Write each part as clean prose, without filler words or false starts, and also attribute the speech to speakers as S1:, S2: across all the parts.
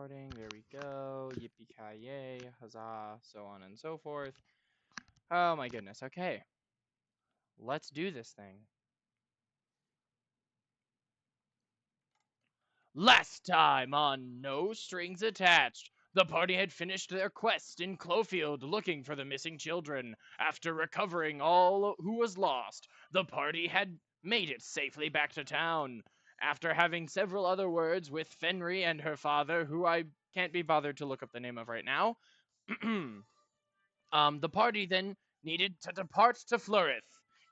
S1: recording. There we go. Yippee-ki-yay, huzzah, so on and so forth. Oh my goodness. Okay. Let's do this thing. Last time on No Strings Attached, the party had finished their quest in Clofield looking for the missing children. After recovering all who was lost, the party had made it safely back to town. After having several other words with Fenry and her father, who I can't be bothered to look up the name of right now, the party then needed to depart to Florith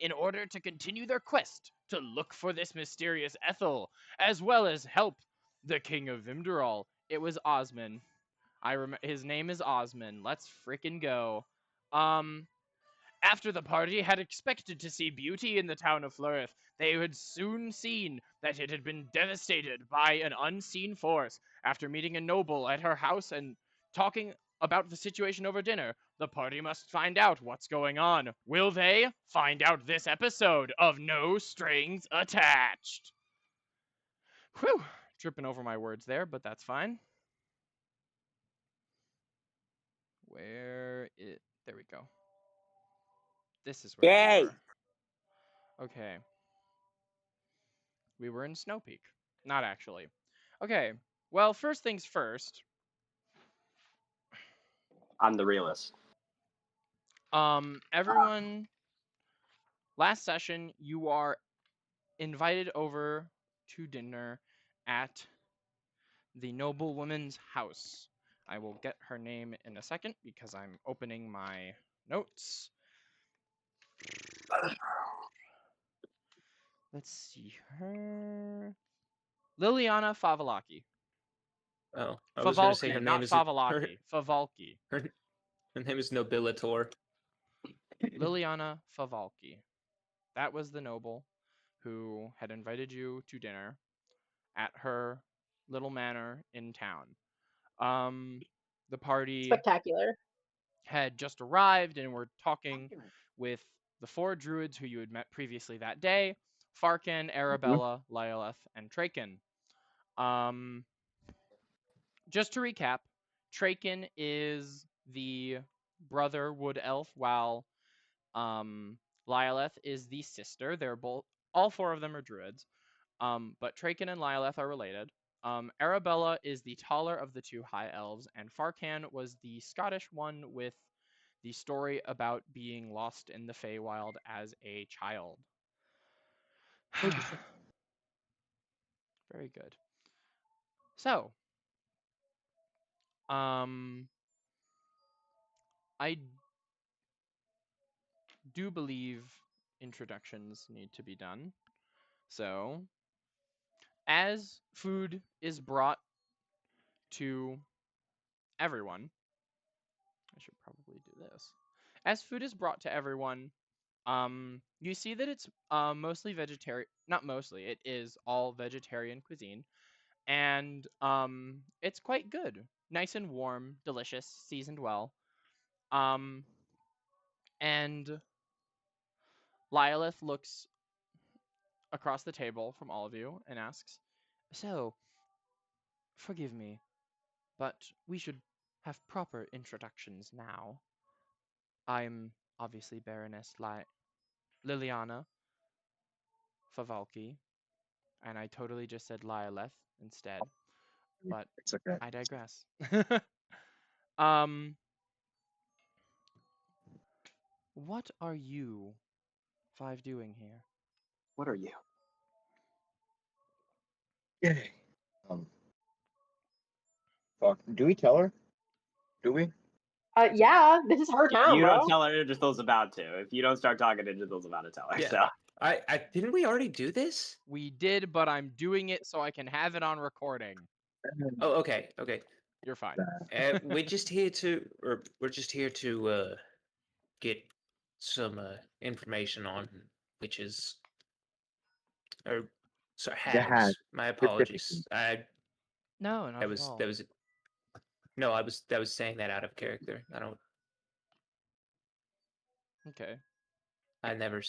S1: in order to continue their quest to look for this mysterious Ethel, as well as help the King of Vimderol. It was Osman. His name is Osman. Let's frickin' go. Um, After the party had expected to see beauty in the town of Florith, they had soon seen that it had been devastated by an unseen force. After meeting a noble at her house and talking about the situation over dinner, the party must find out what's going on. Will they? Find out this episode of No Strings Attached. Whew, tripping over my words there, but that's fine. There we go. This is where we were. Okay. We were in Snow Peak. Not actually. Okay. Well, first things first.
S2: I'm the realist.
S1: Everyone, last session, you are invited over to dinner at the noblewoman's house. I will get her name in a second because I'm opening my notes. Let's see her. Liliana Favalaki.
S3: Oh, I was going to say
S1: Favalki,
S3: her
S1: not
S3: name is
S1: Favalaki. Favalki.
S3: her name is Nobilitor.
S1: Liliana Favalki. That was the noble who had invited you to dinner at her little manor in town. The party
S4: Spectacular.
S1: had just arrived and were talking with the 4 druids who you had met previously that day: Farkin, Arabella, Lyleth, and Traken. Just to recap, Traken is the brother wood elf, while Lyleth is the sister. They're both, all 4 of them are druids, but Traken and Lyleth are related. Arabella is the taller of the 2 high elves, and Farkan was the Scottish one with the story about being lost in the Feywild as a child. Very good. So, I do believe introductions need to be done. So, as food is brought to everyone, I should probably do this. As food is brought to everyone, you see that it's mostly vegetarian. Not mostly, it is all vegetarian cuisine, and it's quite good. Nice and warm, delicious, seasoned well. And Lylith looks across the table from all of you and asks, "So, forgive me, but we should have proper introductions now. I'm obviously Baroness Liliana Favalki, and I totally just said Lylith instead, but
S2: It's okay.
S1: I digress. What are you 5 doing here?
S2: What are you?
S5: Yay. Fuck. Do we tell her? Do we?
S4: Yeah, this is her
S2: If
S4: town,
S2: you
S4: bro.
S2: don't tell her, Idrisil's about to. If you don't start talking, Idrisil's about to tell her.
S3: Yeah.
S2: So
S3: I didn't we already do this?
S1: We did, but I'm doing it so I can have it on recording.
S3: Oh, okay.
S1: You're fine.
S3: We're just here to get some information on witches. Or sorry, hags.
S5: hag,
S3: My apologies.
S1: No, not at all.
S3: That was saying that out of character.
S1: Okay.
S3: I never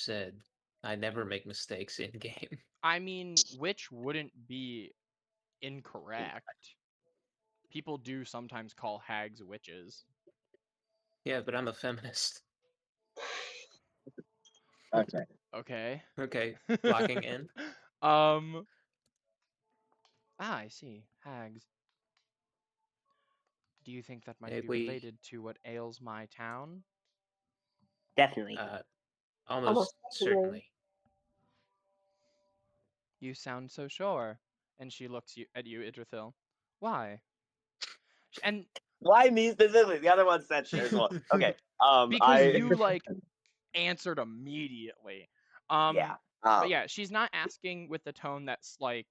S3: make mistakes in game.
S1: I mean, which wouldn't be incorrect? People do sometimes call hags witches.
S3: Yeah, but I'm a feminist.
S5: Okay.
S1: Okay.
S3: Okay, locking in.
S1: I see. Hags. Do you think that might
S3: Hey,
S1: be
S3: we
S1: related to what ails my town?
S6: Definitely.
S3: almost
S4: Almost definitely.
S3: certainly.
S1: You sound so sure. And she looks at you, Idrithil. Why? And
S2: Why me specifically? The other one said sure as well. Okay.
S1: because you like answered immediately.
S2: Yeah.
S1: But yeah, she's not asking with the tone that's like,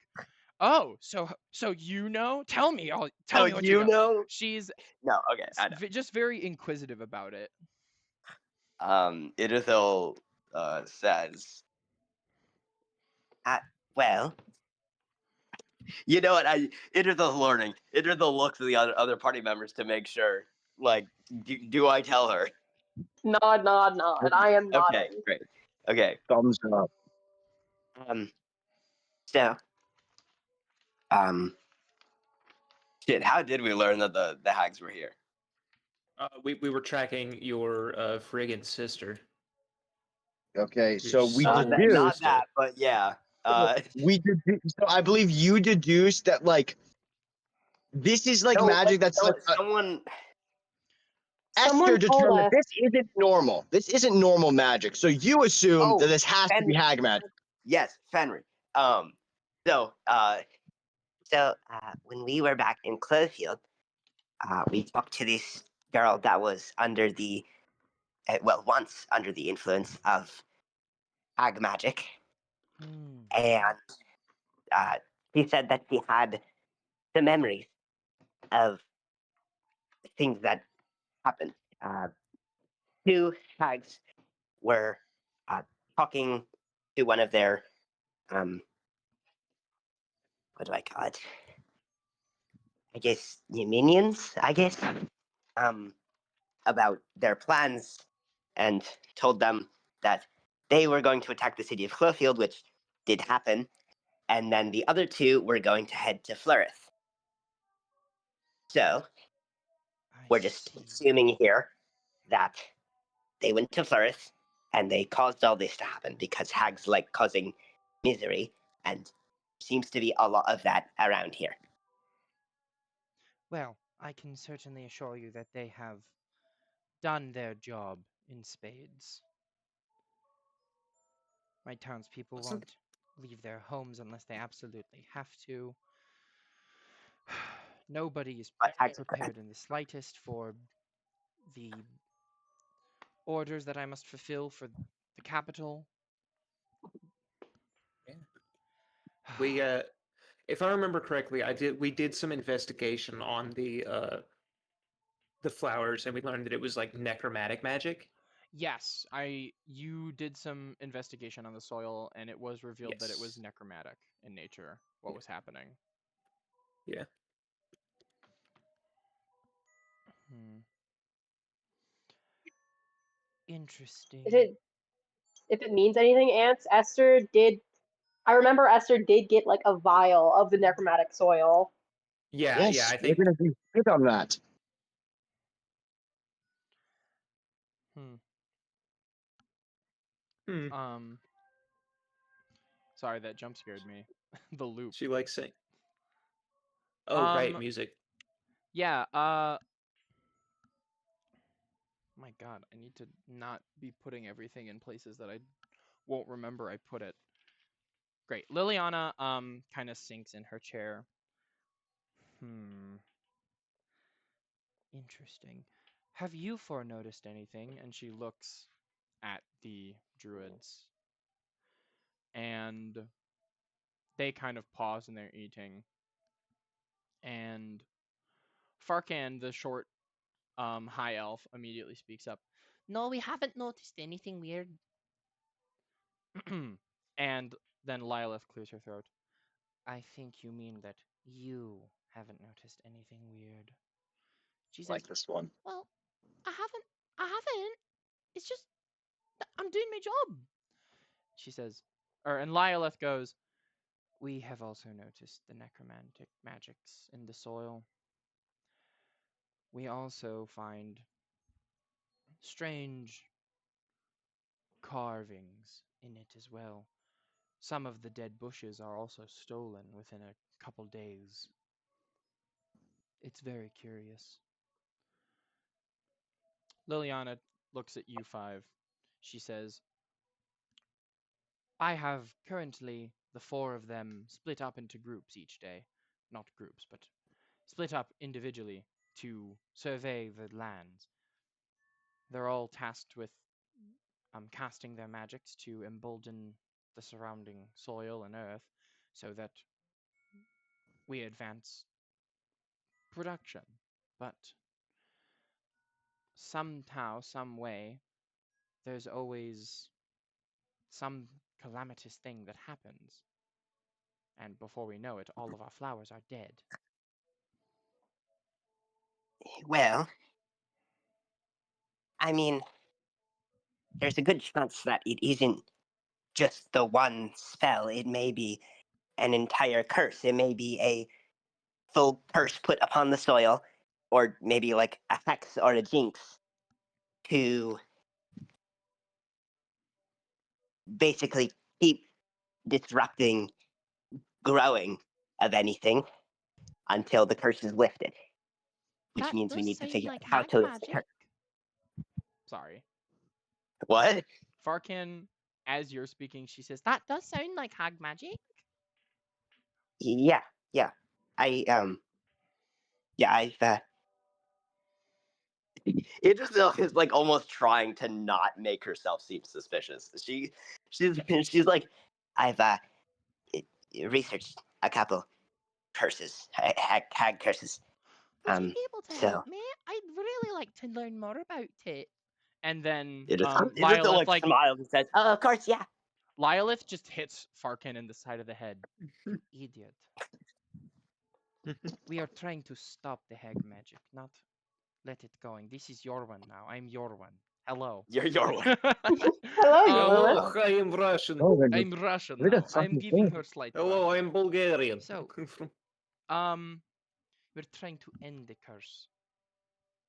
S1: "Oh, so you know? Tell me all. Tell
S2: So
S1: me what you
S2: you
S1: know."
S2: know?
S1: She's
S2: No. Okay. I know.
S1: just very inquisitive about it.
S2: Idrithil says,
S6: Well,
S2: "You know what? Idrithil's learning. Idrithil looks at the other party members to make sure. Like, do I tell her?
S4: Nod, nod, nod. I am
S2: Okay.
S4: nodding.
S2: Great. Okay.
S5: Thumbs up.
S6: so, um,
S2: Shit. How did we learn that the hags were here?
S3: We were tracking your friggin' sister.
S5: Okay, so we
S3: Your
S2: Not
S5: deduced.
S2: that, but yeah.
S5: So I believe you deduced that like this is like
S2: No,
S5: magic that's like
S2: someone.
S5: Esther
S4: Someone told
S5: determined
S4: us.
S5: this isn't normal. This isn't normal magic. So you assume
S2: Oh,
S5: that this has to be
S2: Fenrir.
S5: hag magic.
S2: Yes, Fenrir. So,
S6: when we were back in Cloverfield, we talked to this girl that was under the, once under the influence of hag magic,
S1: Hmm.
S6: and she said that she had the memories of things that happened. Two hags were talking to one of their, what do I call it? I guess minions. I guess about their plans, and told them that they were going to attack the city of Cloverfield, which did happen, and then the other two were going to head to Florith. So we're just assuming here that they went to Florith and they caused all this to happen because hags like causing misery, and seems to be a lot of that around here.
S1: Well, I can certainly assure you that they have done their job in spades. My townspeople
S3: Wasn't-
S1: won't leave their homes unless they absolutely have to. Nobody is
S6: But hags
S1: prepared in the slightest for the orders that I must fulfill for the capital.
S3: Yeah. We if I remember correctly, we did some investigation on the flowers, and we learned that it was like necromantic magic.
S1: Yes, you did some investigation on the soil, and it was revealed that it was
S3: Yes.
S1: necromantic in nature. What was happening?
S3: Yeah.
S1: Hmm. Interesting.
S4: If it means anything, Ants, Esther did. I remember Esther did get like a vial of the necromantic soil.
S3: Yeah,
S5: Yes,
S3: yeah, I
S5: we're
S3: think
S5: gonna be good on that.
S1: Hmm.
S3: hmm,
S1: Sorry, that jump scared me. The loop.
S3: she likes saying. Oh, right,
S1: Um,
S3: music.
S1: yeah, my god, I need to not be putting everything in places that I won't remember I put it. Great. Liliana kind of sinks in her chair. Interesting. Have you noticed anything? And she looks at the druids. And they kind of pause in their eating. And Farkan, the short high elf, immediately speaks up. No, we haven't noticed anything weird. And then Lilith clears her throat. I think you mean that you haven't noticed anything weird. She says,
S5: Like this one.
S1: well, I haven't. It's just I'm doing my job. She says, and Lilith goes, we have also noticed the necromantic magics in the soil. we also find strange carvings in it as well. Some of the dead bushes are also stolen within a couple days. It's very curious. Liliana looks at you five. She says, I have currently the four of them split up into groups each day. Not groups, but split up individually to survey the lands. They're all tasked with casting their magics to embolden the surrounding soil and earth so that we advance production. But somehow, some way, there's always some calamitous thing that happens. And before we know it, all of our flowers are dead.
S6: Well, I mean, there's a good chance that it isn't just the one spell. It may be an entire curse. It may be a full curse put upon the soil, or maybe like a hex or a jinx to basically keep disrupting growing of anything until the curse is lifted. Which
S1: That
S6: means we
S1: does
S6: need to
S1: sound
S6: figure out
S1: like
S6: how
S1: hag
S6: to lift the
S1: magic.
S6: curse.
S1: Sorry.
S6: What?
S1: Farkin, as you're speaking, she says, that does sound like hag magic.
S6: Yeah, yeah. I've Idrisil is like almost trying to not make herself seem suspicious. She's like, I've researched a couple curses, hag curses.
S1: Would you be able to
S6: So
S1: help me? I'd really like to learn more about it. And then
S6: Idrisil
S1: Lylith,
S6: like smiles and says, "Oh, of course, yeah."
S1: Lylith just hits Farkin in the side of the head. You idiot. We are trying to stop the hag magic, not let it going. This is your one now. I'm your one. Hello.
S6: You're your one.
S4: Hello,
S3: Hello,
S4: Lilith.
S3: I am Russian.
S5: Oh,
S1: I'm Russian
S5: Where the
S1: now.
S5: fuck
S1: I'm
S5: is
S1: giving
S5: that?
S1: her slight
S3: Hello,
S1: Russian.
S3: I'm Bulgarian.
S1: So, we're trying to end the curse,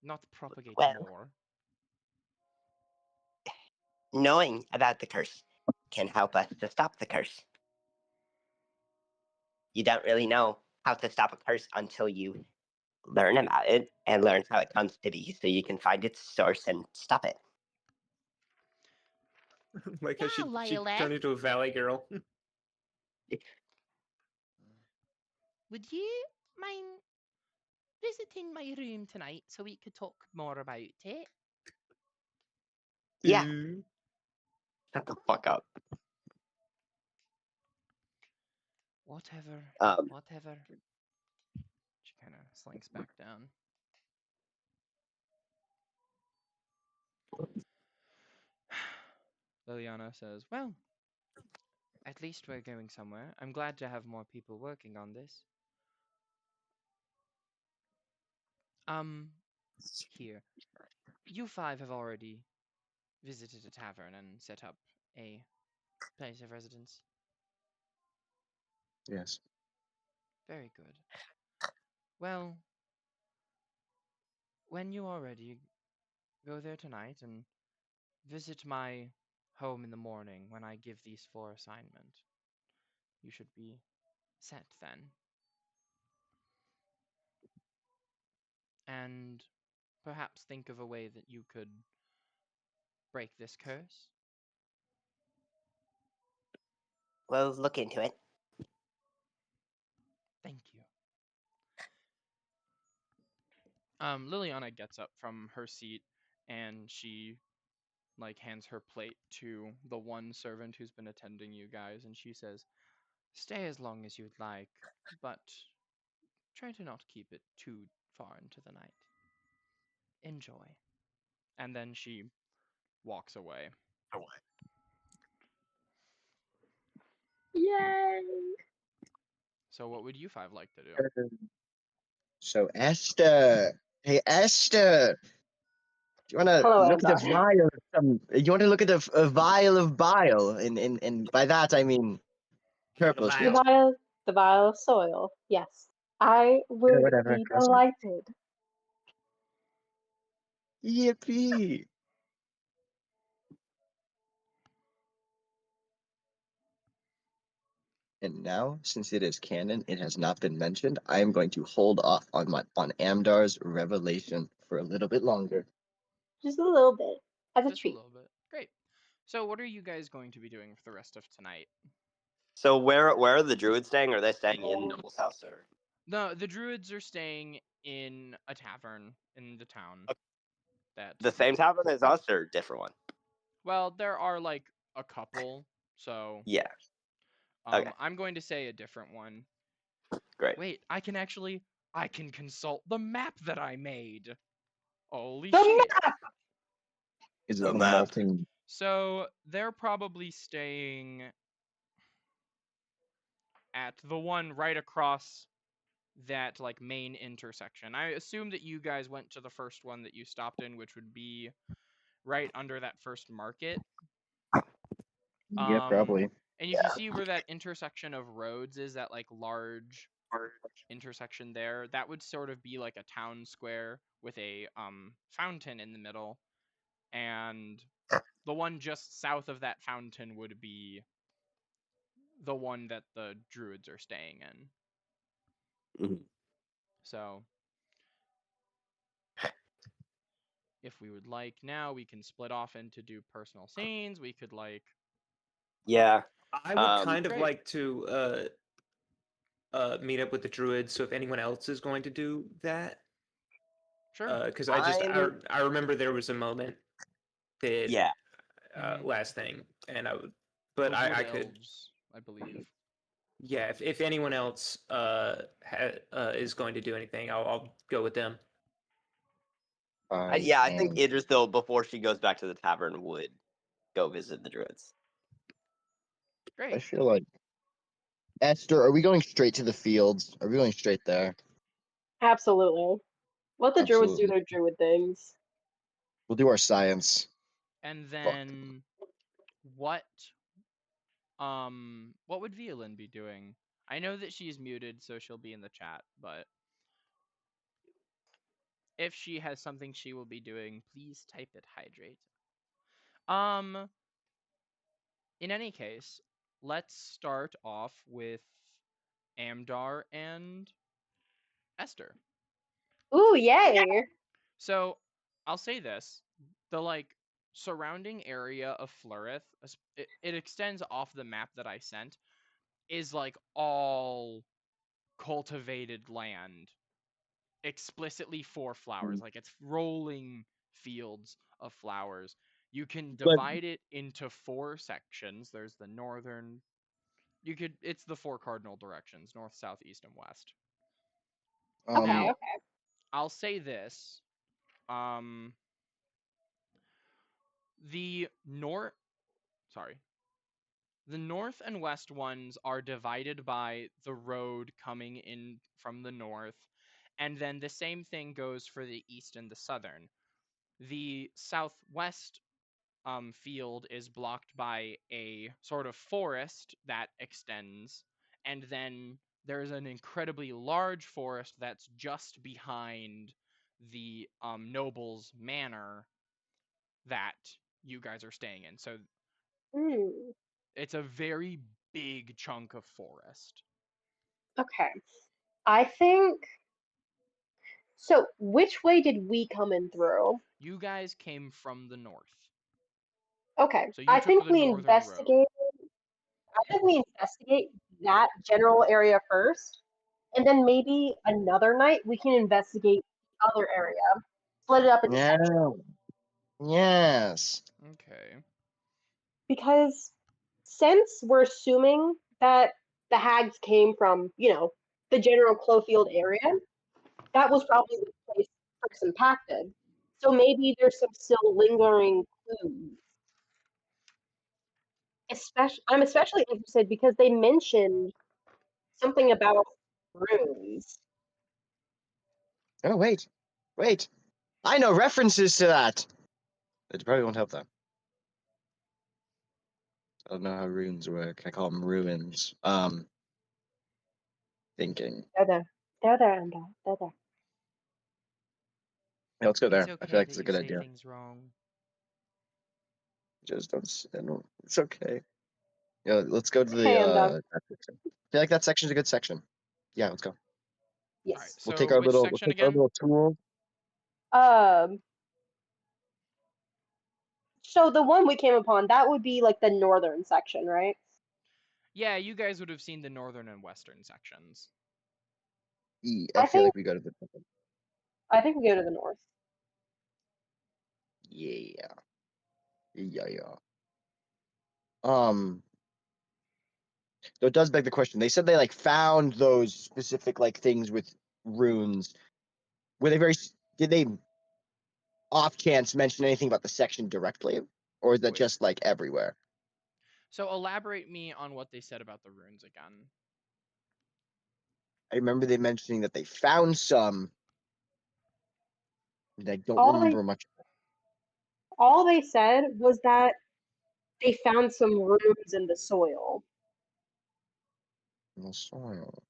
S1: not propagate
S6: Well.
S1: more.
S6: Knowing about the curse can help us to stop the curse. You don't really know how to stop a curse until you learn about it and learn how it comes to be so you can find its source and stop it.
S3: Like how she
S1: Lila.
S3: turned into a valley girl.
S1: Would you mind visiting my room tonight so we could talk more about it?
S6: Yeah. Shut the fuck up.
S1: Whatever. Whatever. She kind of slinks back down. Liliana says, well, at least we're going somewhere. I'm glad to have more people working on this. Here. You five have already visited a tavern and set up a place of residence.
S5: Yes.
S1: Very good. Well, when you are ready, go there tonight and visit my home in the morning when I give these four assignment. You should be set then. And perhaps think of a way that you could break this curse.
S6: We'll look into it.
S1: Thank you. Liliana gets up from her seat and she hands her plate to the one servant who's been attending you guys, and she says, stay as long as you'd like, but try to not keep it too far into the night. Enjoy. And then she walks away.
S4: Yay!
S1: So what would you five like to do?
S5: So Esther, hey Esther, do you want to
S4: Hello,
S5: look at the
S4: Eldar.
S5: vial of some? You want to look at a vial of bile, and by that I mean purple
S3: The
S5: shit.
S3: vial.
S4: The vial of soil. Yes, I would
S5: whatever,
S4: be
S5: trust me.
S4: delighted.
S5: Yippee! And now, since it is canon, it has not been mentioned. I am going to hold off on Amdar's revelation for a little bit longer.
S4: Just a little bit as a
S1: Just a
S4: treat.
S1: little bit. Great. So, what are you guys going to be doing for the rest of tonight?
S2: So where are the druids staying? Are they staying in Noble's house or?
S1: The druids are staying in a tavern in the town.
S2: Okay.
S1: That
S2: The same tavern as us or a different one?
S1: well, there are like a couple, so
S2: Yeah. Okay.
S1: I'm going to say a different one.
S2: Great.
S1: Wait, I can consult the map that I made. Holy
S4: The
S1: shit.
S4: map!
S5: Is it
S2: The
S5: the
S2: map.
S5: molten?
S1: So they're probably staying at the one right across that like main intersection. I assume that you guys went to the first one that you stopped in, which would be right under that first market.
S5: Yeah, probably.
S1: And if you see where that intersection of roads is, that like large intersection there, that would sort of be like a town square with a fountain in the middle, and the one just south of that fountain would be the one that the druids are staying in.
S2: Mhm.
S1: So if we would like now, we can split off into do personal scenes. We could like
S2: Yeah.
S3: I would kind of
S1: Great.
S3: like to meet up with the druids. So if anyone else is going to do that,
S1: sure.
S3: because
S2: I-
S3: I remember there was a moment that
S2: Yeah.
S1: Mhm.
S3: last thing, and I would, but
S1: Those wood
S3: I could,
S1: elves, I believe.
S3: yeah. If anyone else is going to do anything, I'll go with them.
S2: Yeah, I think Idris, though, before she goes back to the tavern, would go visit the druids.
S5: I
S1: Great.
S5: feel like Esther. Are we going straight to the fields? Are we going straight there?
S4: Absolutely. Let the druids do
S5: Absolutely.
S4: their druid things.
S5: We'll do our science.
S1: And then what would Violin be doing? I know that she's muted, so she'll be in the chat, but if she has something she will be doing, please type it, Hydrate. In any case, let's start off with Amdar and Esther.
S4: Ooh, yay!
S1: So I'll say this: the like surrounding area of Florith, it extends off the map that I sent, is like all cultivated land, explicitly for flowers. Like it's rolling fields of flowers. You can
S5: But
S1: divide it into 4 sections. There's the northern. It's the 4 cardinal directions: north, south, east, and west.
S4: Okay,
S1: Now,
S4: okay.
S1: I'll say this. The north, sorry, the north and west ones are divided by the road coming in from the north, and then the same thing goes for the east and the southern. The southwest field is blocked by a sort of forest that extends, and then there's an incredibly large forest that's just behind the noble's manor that you guys are staying in. So
S4: Hmm.
S1: it's a very big chunk of forest.
S4: Okay. I think. So, which way did we come in through?
S1: You guys came from the north.
S4: Okay.
S1: So you
S4: I
S1: took
S4: think
S1: the
S4: we
S1: northern road.
S4: investigate. I think we investigate that general area first, and then maybe another night we can investigate the other area. Split it up into
S5: yeah,
S4: sections.
S5: yes.
S1: Okay.
S4: Because since we're assuming that the hags came from, the general Clofield area, that was probably the place first impacted. So maybe there's some still lingering clues. I'm especially interested because they mentioned something about runes.
S5: Oh wait. I know references to that. It probably won't help though. I don't know how runes work. I call them ruins. Thinking.
S4: They're there. They're there, Amber. They're there.
S5: Yeah, let's go there.
S1: It's
S5: I
S1: okay
S5: feel like
S1: that
S5: it's a
S1: you
S5: good
S1: say
S5: idea.
S1: things wrong.
S5: Just I don't. It's okay. Yeah, let's go to
S4: Okay,
S5: the
S4: I'm done.
S5: that section. I feel like that section's a good section. Yeah, let's go.
S1: All right.
S4: Yes.
S5: We'll
S1: So
S5: take our
S1: which
S5: little
S1: section again?
S5: tool.
S4: Um. So the one we came upon, that would be like the northern section, right?
S1: Yeah, you guys would have seen the northern and western sections.
S5: I
S4: I
S5: feel
S4: think
S5: like we go to the
S4: I think we go to the north.
S5: yeah. Yeah. Um, so it does beg the question. They said they like found those specific like things with runes. Were they did they off chance mention anything about the section directly? Or is that
S1: Wait.
S5: just like everywhere?
S1: So elaborate me on what they said about the runes again.
S5: I remember they mentioning that they found some. And I don't
S4: All
S5: remember much
S4: all they said was that they found some runes in the soil.
S5: in the soil.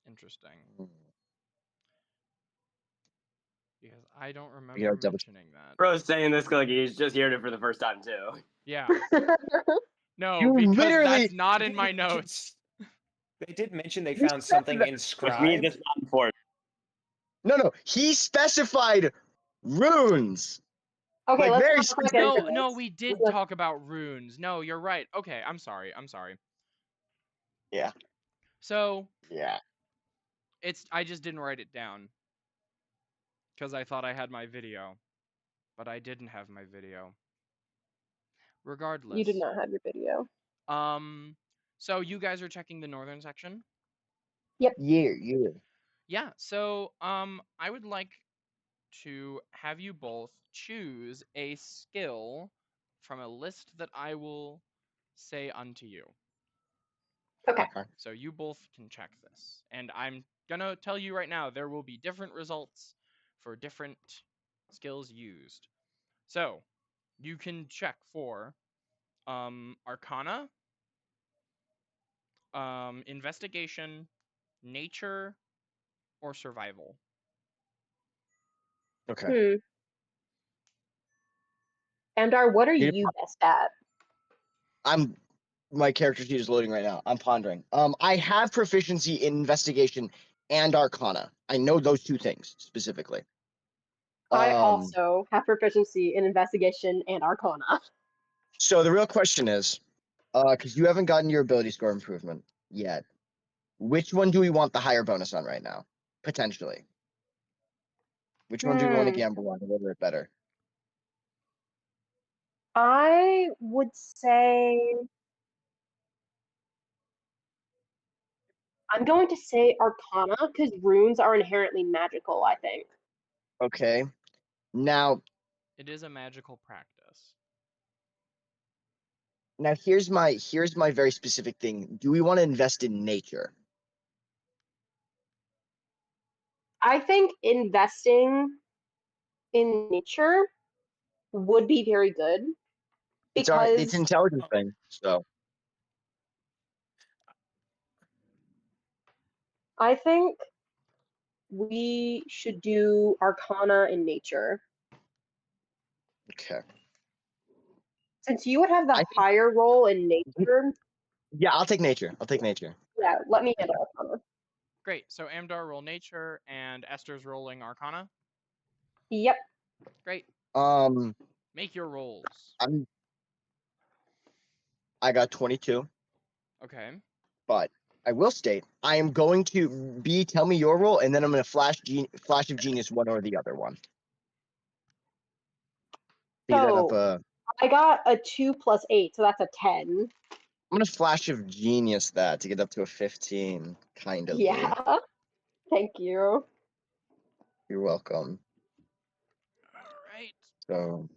S1: Interesting.
S5: Hmm.
S1: Because I don't
S5: gotta
S1: remember
S5: double-
S1: mentioning that.
S2: Bro's saying this like he's just hearing it for the first time too.
S1: Yeah. No,
S5: You
S1: because
S5: literally-
S1: that's not in
S3: They
S1: my
S3: did-
S1: notes.
S3: They did mention they
S5: You
S3: found
S5: said
S3: something
S5: that,
S2: Which means
S3: inscribed.
S2: it's not important.
S5: No. He specified runes.
S4: Okay,
S5: Like,
S4: let's
S5: very
S4: not
S5: specific.
S4: get into
S1: No,
S4: this.
S1: we did
S4: Let's-
S1: talk about runes. No, you're right. Okay, I'm sorry.
S5: Yeah.
S1: So
S5: Yeah.
S1: I just didn't write it down because I thought I had my video, but I didn't have my video. Regardless.
S4: You did not have your video.
S1: So you guys are checking the northern section?
S5: Yeah.
S1: Yeah. So I would like to have you both choose a skill from a list that I will say unto you.
S4: Okay.
S1: So you both can check this. And I'm gonna tell you right now, there will be different results for different skills used. So you can check for Arcana, Investigation, Nature, or Survival.
S5: Okay.
S4: Andar, what are
S5: You-
S4: you best at?
S5: My character sheet is loading right now. I'm pondering. I have proficiency in investigation and arcana. I know those two things specifically.
S4: I
S5: Um,
S4: also have proficiency in investigation and arcana.
S5: So the real question is, because you haven't gotten your ability score improvement yet, which one do we want the higher bonus on right now? Potentially. Which one do we want to gamble on a little bit better?
S4: I would say I'm going to say arcana because runes are inherently magical, I think.
S5: Okay. Now
S1: It is a magical practice.
S5: here's my very specific thing. Do we want to invest in nature?
S4: I think investing in nature would be very good
S5: It's
S4: because
S5: an intelligence thing. So
S4: I think we should do arcana in nature.
S5: okay.
S4: Since you would have the
S5: I think-
S4: higher roll in nature,
S5: Yeah, I'll take nature.
S4: yeah, let me handle arcana.
S1: Great. So Amdar roll Nature and Esther's rolling Arcana.
S4: Yep.
S1: Great. Make your rolls.
S5: I got 22,
S1: Okay.
S5: but I will state I am going to tell me your roll, and then I'm going to flash of genius one or the other one. Speed that up,
S4: So I got a 2 plus 8, so that's a 10.
S5: I'm gonna flash of genius that to get up to a 15, kind of.
S4: Yeah. Thank you.
S5: You're welcome.
S1: All right.
S5: So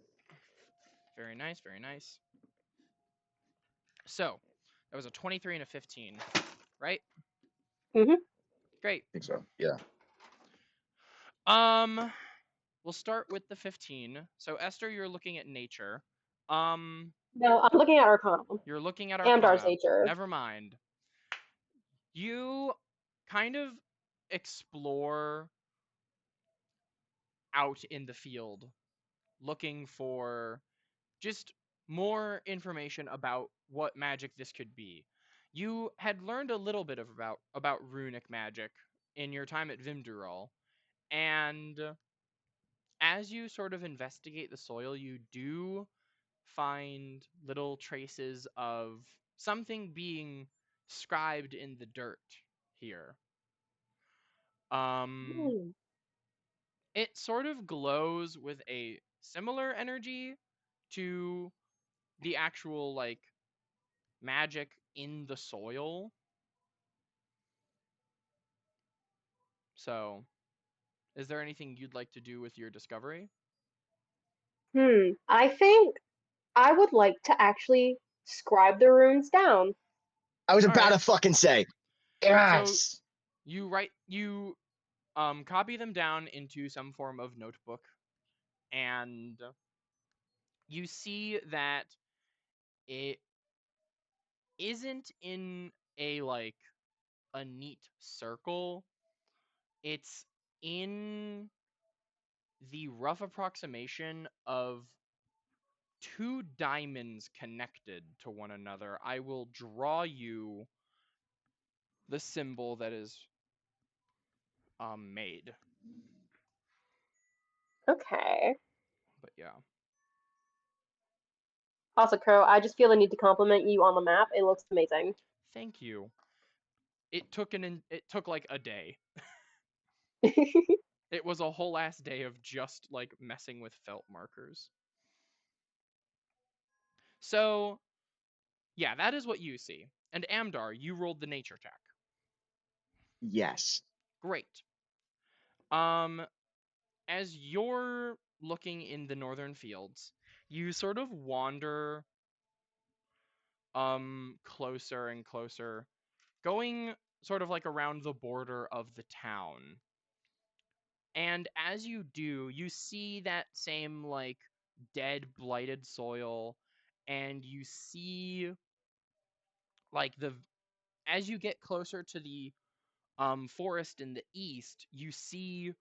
S1: Very nice. Very nice. So that was a 23 and a 15, right?
S4: Mhm.
S1: Great.
S5: I think so. Yeah.
S1: We'll start with the 15. So Esther, you're looking at nature.
S4: No, I'm looking at arcana.
S1: You're looking at
S4: Amdar's
S1: Arcana.
S4: nature.
S1: Never mind. You kind of explore out in the field looking for just more information about what magic this could be. You had learned a little bit about runic magic in your time at Vimdural, and as you sort of investigate the soil, you do find little traces of something being scribed in the dirt here.
S4: Hmm.
S1: It sort of glows with a similar energy to the actual like magic in the soil. So, is there anything you'd like to do with your discovery?
S4: I think I would like to actually scribe the runes down.
S5: I was
S1: All
S5: about
S1: right.
S5: to fucking say. Yes.
S1: You copy them down into some form of notebook, and you see that it isn't in a like a neat circle. It's in the rough approximation of two diamonds connected to one another. I will draw you the symbol that is made.
S4: Okay.
S1: But yeah.
S4: Also, Crow, I just feel the need to compliment you on the map. It looks amazing.
S1: Thank you. It took like a day. It was a whole last day of just like messing with felt markers. So, yeah, that is what you see. And Amdar, you rolled the nature check.
S5: Yes.
S1: Great. As you're looking in the northern fields, you sort of wander closer and closer, going sort of like around the border of the town. And as you do, you see that same like dead blighted soil, and you see like the as you get closer to the forest in the east, you see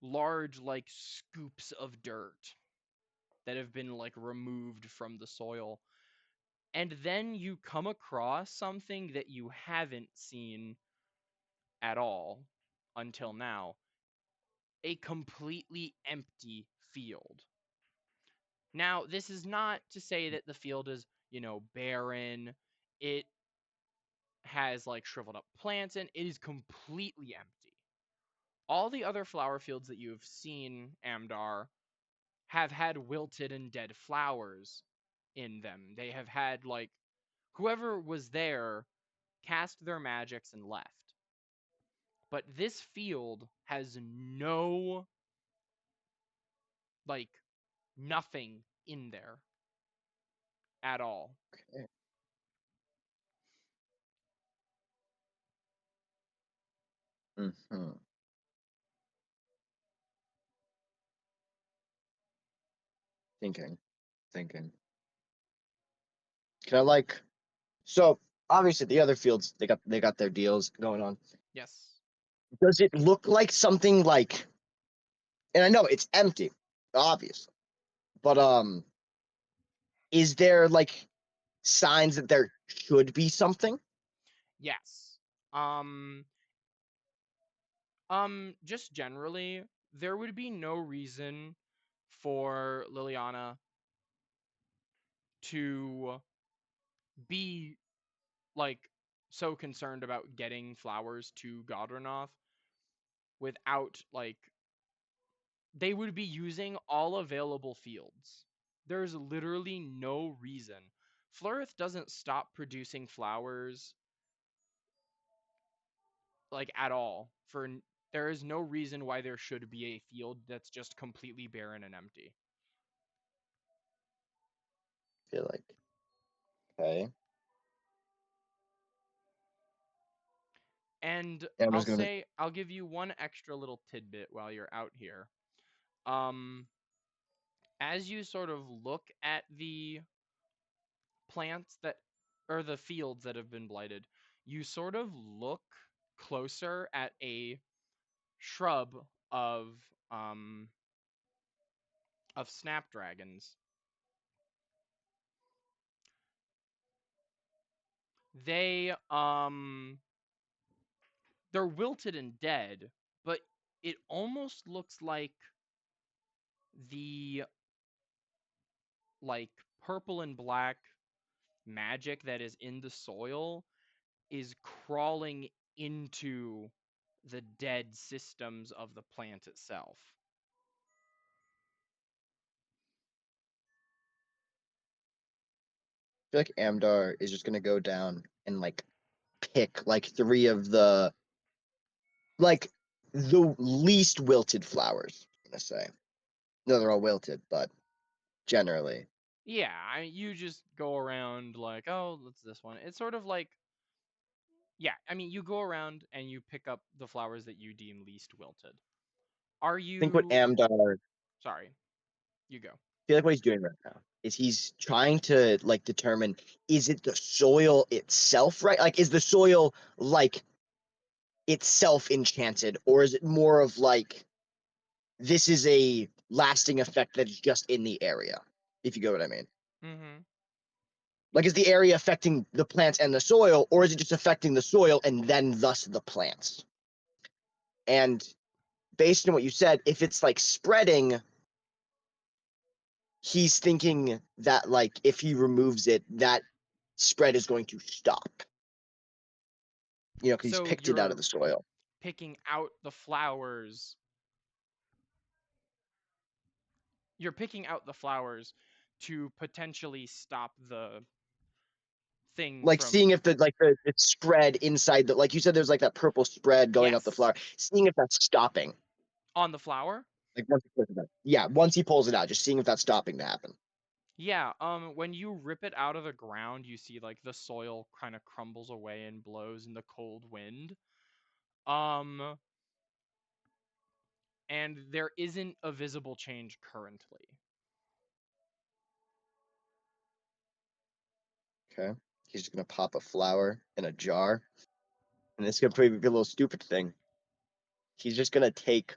S1: large like scoops of dirt that have been like removed from the soil. And then you come across something that you haven't seen at all until now, a completely empty field. Now, this is not to say that the field is, barren. It has like shriveled up plants and it is completely empty. All the other flower fields that you've seen, Amdar, have had wilted and dead flowers in them. They have had like whoever was there cast their magics and left. But this field has no like nothing in there at all.
S5: Okay. Mm-hmm. Thinking. Can I like? So obviously the other fields they got their deals going on.
S1: Yes.
S5: Does it look like something like? And I know it's empty, obviously, but is there like signs that there should be something?
S1: Yes. Just generally, there would be no reason for Liliana to be like so concerned about getting flowers to Godrinoth without like they would be using all available fields. There's literally no reason. Florith doesn't stop producing flowers like at all. There is no reason why there should be a field that's just completely barren and empty.
S5: I feel like. Okay.
S1: And
S5: Yeah, I'm
S1: I'll
S5: just gonna.
S1: say I'll give you one extra little tidbit while you're out here. Um as you sort of look at the plants that or the fields that have been blighted, you sort of look closer at a shrub of um of snapdragons. They they're wilted and dead, but it almost looks like the like purple and black magic that is in the soil is crawling into the dead systems of the plant itself.
S5: I feel like Amdar is just gonna go down and like pick like three of the like the least wilted flowers. I'm gonna say. No, they're all wilted, but generally.
S1: Yeah, you just go around like, oh, that's this one. It's sort of like, yeah, I mean, you go around and you pick up the flowers that you deem least wilted. Are
S5: I think what
S1: you?
S5: Amdar
S1: Sorry, you go.
S5: feel like what he's doing right now is he's trying to like determine, is it the soil itself, right? Like, is the soil like itself enchanted, or is it more of like this is a lasting effect that's just in the area, if you get what I mean?
S1: Mm-hmm.
S5: Like, is the area affecting the plants and the soil, or is it just affecting the soil and then thus the plants? And based on what you said, if it's like spreading, he's thinking that like if he removes it, that spread is going to stop. You know, because he's
S1: So
S5: picked it out of
S1: you're
S5: the soil.
S1: picking out the flowers. You're picking out the flowers to potentially stop the thing
S5: Like
S1: from.
S5: seeing if the spread inside the, like you said, there's like that purple spread going up the
S1: Yes.
S5: flower. Seeing if that's stopping.
S1: On the flower?
S5: Like once he pulls it out. Yeah, once he pulls it out, just seeing if that's stopping to happen.
S1: Yeah, when you rip it out of the ground, you see like the soil kind of crumbles away and blows in the cold wind. And there isn't a visible change currently.
S5: Okay. He's just gonna pop a flower in a jar. And it's gonna probably be a little stupid thing. He's just gonna take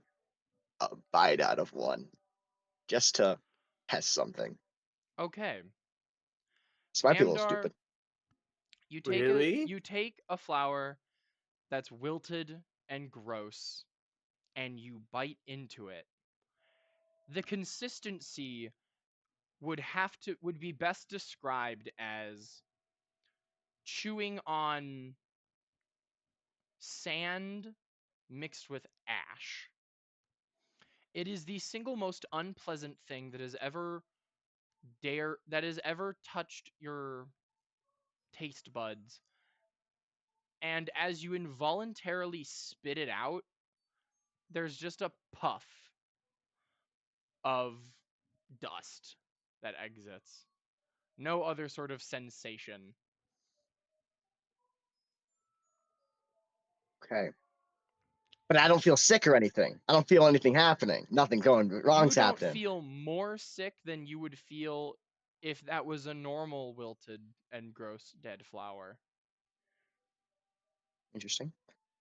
S5: a bite out of one. Just to test something.
S1: Okay.
S5: This might be a little
S1: Amdar,
S5: stupid.
S3: Really?
S1: you take a flower that's wilted and gross and you bite into it. The consistency would be best described as chewing on sand mixed with ash. It is the single most unpleasant thing that has ever touched your taste buds. And as you involuntarily spit it out, there's just a puff of dust that exits. No other sort of sensation.
S5: Okay. But I don't feel sick or anything. I don't feel anything happening. Nothing going wrong's
S1: You don't
S5: happening.
S1: feel more sick than you would feel if that was a normal wilted and gross dead flower.
S5: Interesting.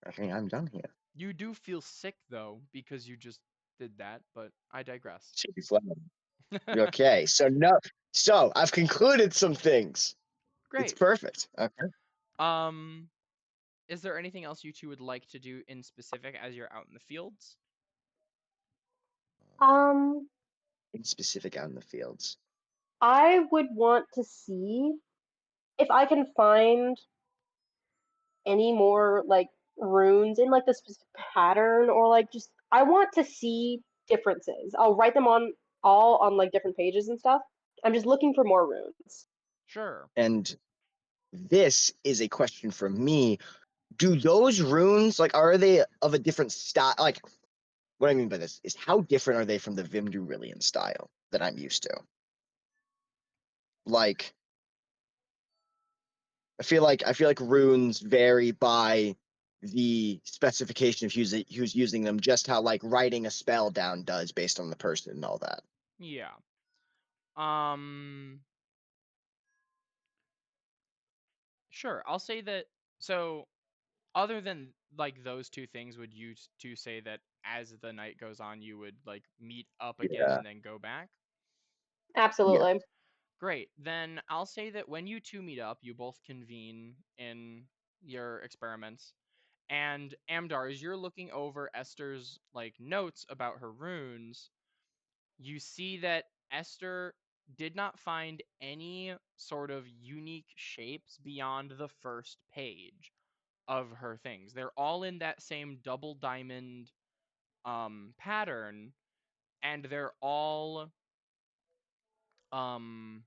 S5: Okay, I'm done here.
S1: You do feel sick though because you just did that, but I digress.
S5: Should be fun. Okay, so I've concluded some things. It's
S1: Great.
S5: perfect. Okay.
S1: Is there anything else you two would like to do in specific as you're out in the fields?
S4: Um,
S5: In specific out in the fields.
S4: I would want to see if I can find any more like runes in like the specific pattern, or like just I want to see differences. I'll write them on all on like different pages and stuff. I'm just looking for more runes.
S1: Sure.
S5: And this is a question from me. Do those runes, like, are they of a different style? Like, what I mean by this is how different are they from the Vimdurillian style that I'm used to? Like, I feel like runes vary by the specification of who's using them, just how like writing a spell down does based on the person and all that.
S1: Yeah. Sure. I'll say that. So, other than like those two things, would you to say that as the night goes on, you would like meet up again
S5: Yeah.
S1: and then go back?
S4: Absolutely.
S1: Great. Then I'll say that when you two meet up, you both convene in your experiments. And Amdar, as you're looking over Esther's like notes about her runes, you see that Esther did not find any sort of unique shapes beyond the first page of her things. They're all in that same double diamond pattern, and they're all um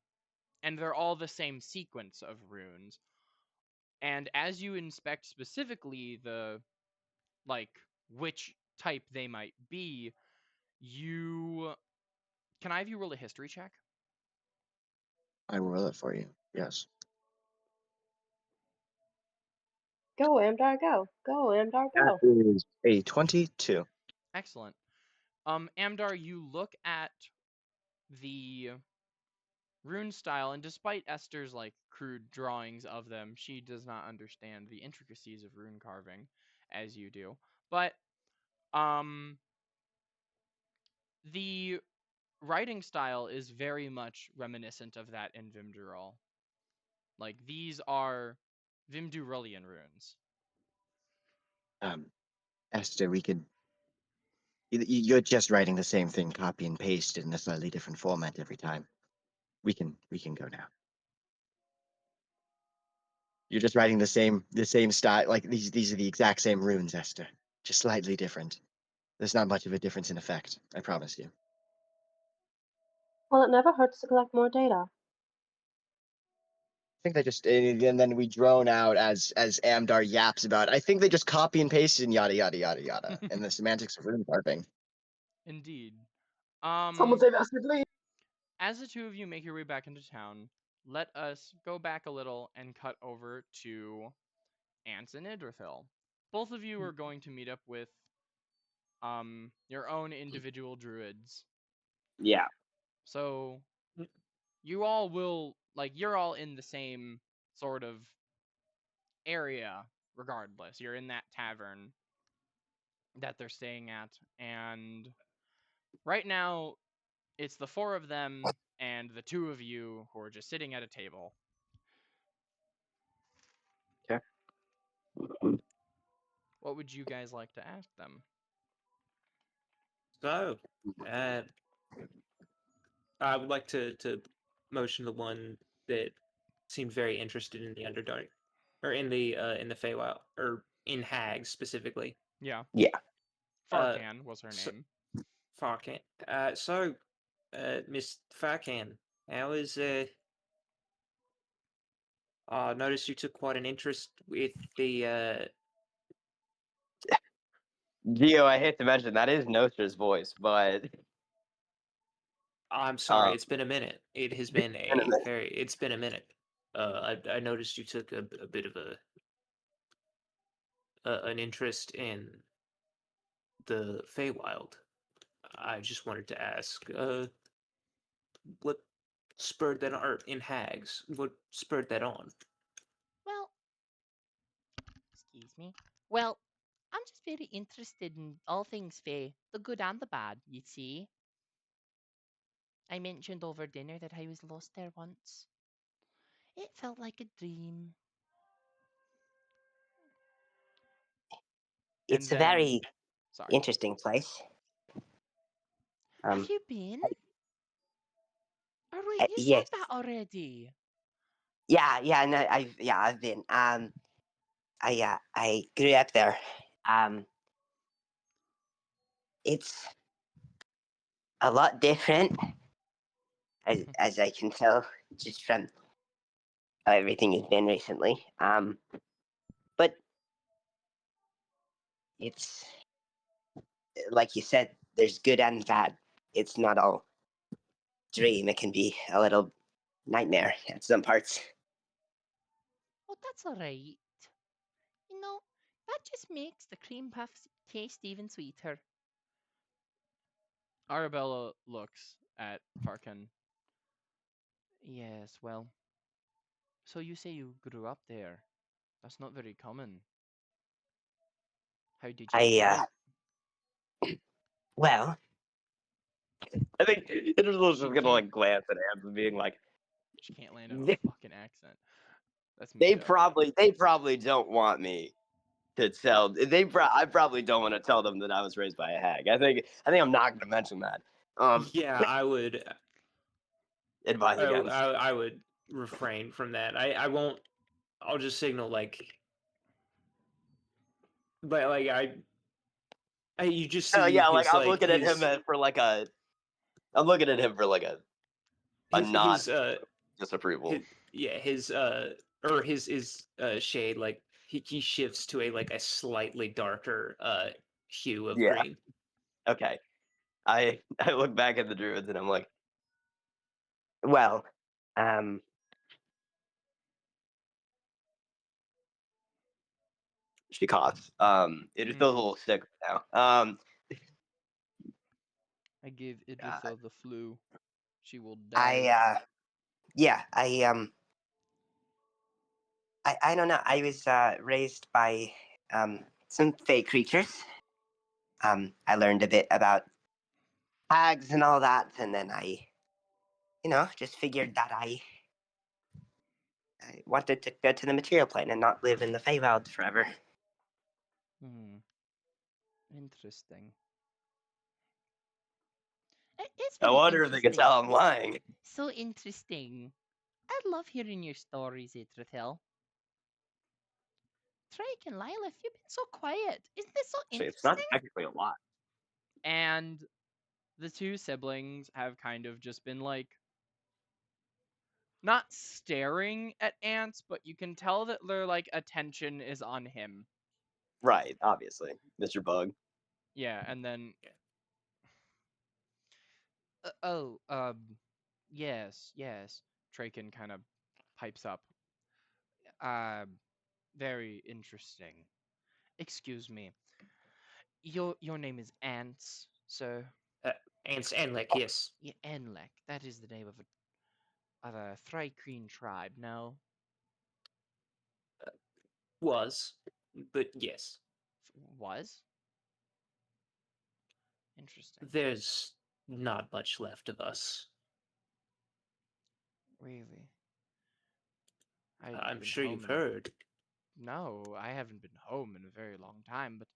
S1: the same sequence of runes. And as you inspect specifically the like which type they might be, you can I have you roll a history check?
S5: I will roll it for you. Yes.
S4: Go, Amdar, go. Go, Amdar,
S5: That
S4: go.
S5: is a 22.
S1: Excellent. Amdar, you look at the rune style, and despite Esther's like crude drawings of them, she does not understand the intricacies of rune carving as you do. But the writing style is very much reminiscent of that in Vimdural. Like these are Vimduralian runes.
S5: Esther, we could. You're just writing the same thing, copy and paste in a slightly different format every time. We can go now. You're just writing the same style. Like these are the exact same runes, Esther, just slightly different. There's not much of a difference in effect. I promise you.
S4: Well, it never hurts to collect more data.
S5: I think they just and then we drone out as Amdar yaps about. I think they just copy and paste and yada yada yada yada and the semantics of rune carving.
S1: Indeed.
S4: Someone say Master, please.
S1: As the two of you make your way back into town, let us go back a little and cut over to Ants and Idrithil. Both of you are going to meet up with your own individual druids.
S2: Yeah.
S1: So you all will you're all in the same sort of area regardless. You're in that tavern that they're staying at, and right now it's the four of them and the two of you who are just sitting at a table.
S2: Okay.
S1: What would you guys like to ask them?
S3: So, I would like to motion the one that seemed very interested in the Underdark, or in the Feywild, or in hags specifically.
S1: Yeah.
S2: Yeah.
S1: Farkan was her
S3: so-
S1: name.
S3: Farkan. Miss Farkan, how is noticed you took quite an interest with the
S2: Gio, I hate to mention that is Nostra's voice, but
S3: I'm sorry,
S2: Um,
S3: it's been a minute. It has been
S2: been a minute.
S3: it's been a minute. I noticed you took a bit of an interest in the Feywild. I just wanted to ask, what spurred that, or in hags, what spurred that on?
S7: Well, excuse me. Well, I'm just very interested in all things Fae, the good and the bad, you see. I mentioned over dinner that I was lost there once. It felt like a dream.
S6: It's a
S1: And then,
S6: very
S1: sorry.
S6: interesting place.
S7: Have you been? Or wait, you
S6: Yes.
S7: said that already.
S6: Yeah, no, I've been. I grew up there. It's a lot different, as I can tell just from how everything has been recently. But it's like you said, there's good and bad. It's not all dream. It can be a little nightmare at some parts.
S7: Oh, that's alright. You know, that just makes the cream puffs taste even sweeter.
S1: Arabella looks at Farkan. Yes, well, so you say you grew up there. That's not very common. How did you
S6: I
S1: find it?
S6: well,
S2: I think Idrisil's just gonna
S1: can't-
S2: like glance at Ants and being like,
S1: She can't land on a
S2: They-
S1: fucking accent. That's me.
S2: they probably don't want me to tell. I probably don't want to tell them that I was raised by a hag. I think I'm not gonna mention that.
S3: Yeah, I would.
S2: Advise against.
S3: I would refrain from that. I won't. I'll just signal like. But like you just see
S2: Oh yeah, like
S3: his,
S2: I'm looking at him
S3: his,
S2: for like a. I'm looking at him for like a nod
S3: his
S2: disapproval.
S3: his shade, like he shifts to a slightly darker hue of
S2: Yeah.
S3: green.
S2: Okay, I look back at the druids and I'm like,
S6: Well,
S2: she coughs. It is
S1: Mm.
S2: still a little sick right now.
S1: I gave
S2: God.
S1: Idrithil the flu. She will die.
S6: I don't know. I was raised by some fey creatures. I learned a bit about hags and all that, and then I just figured that I wanted to go to the material plane and not live in the Feywild forever.
S1: Hmm. Interesting.
S7: It's
S2: I
S7: very
S2: wonder if they can
S7: interesting.
S2: tell I'm lying.
S7: So interesting. I love hearing your stories, Idrithil. Trike and Lilith, you've been so quiet. Isn't this so
S2: Actually,
S7: interesting?
S2: it's not technically a lie.
S1: And the two siblings have kind of just been like not staring at Ants, but you can tell that their like attention is on him.
S2: Right, obviously, Mr. Bug.
S1: Yeah, and then yes. Traken kind of pipes up. Very interesting. Excuse me. Your name is Ants, sir.
S3: Anlek, yes.
S1: Yeah, Enlek. That is the name of a Thrycreen tribe. No,
S3: Was, but yes.
S1: was interesting.
S3: There's not much left of us.
S1: Really,
S3: I'm
S1: been
S3: sure you've
S1: home
S3: heard.
S1: No, I haven't been home in a very long time, but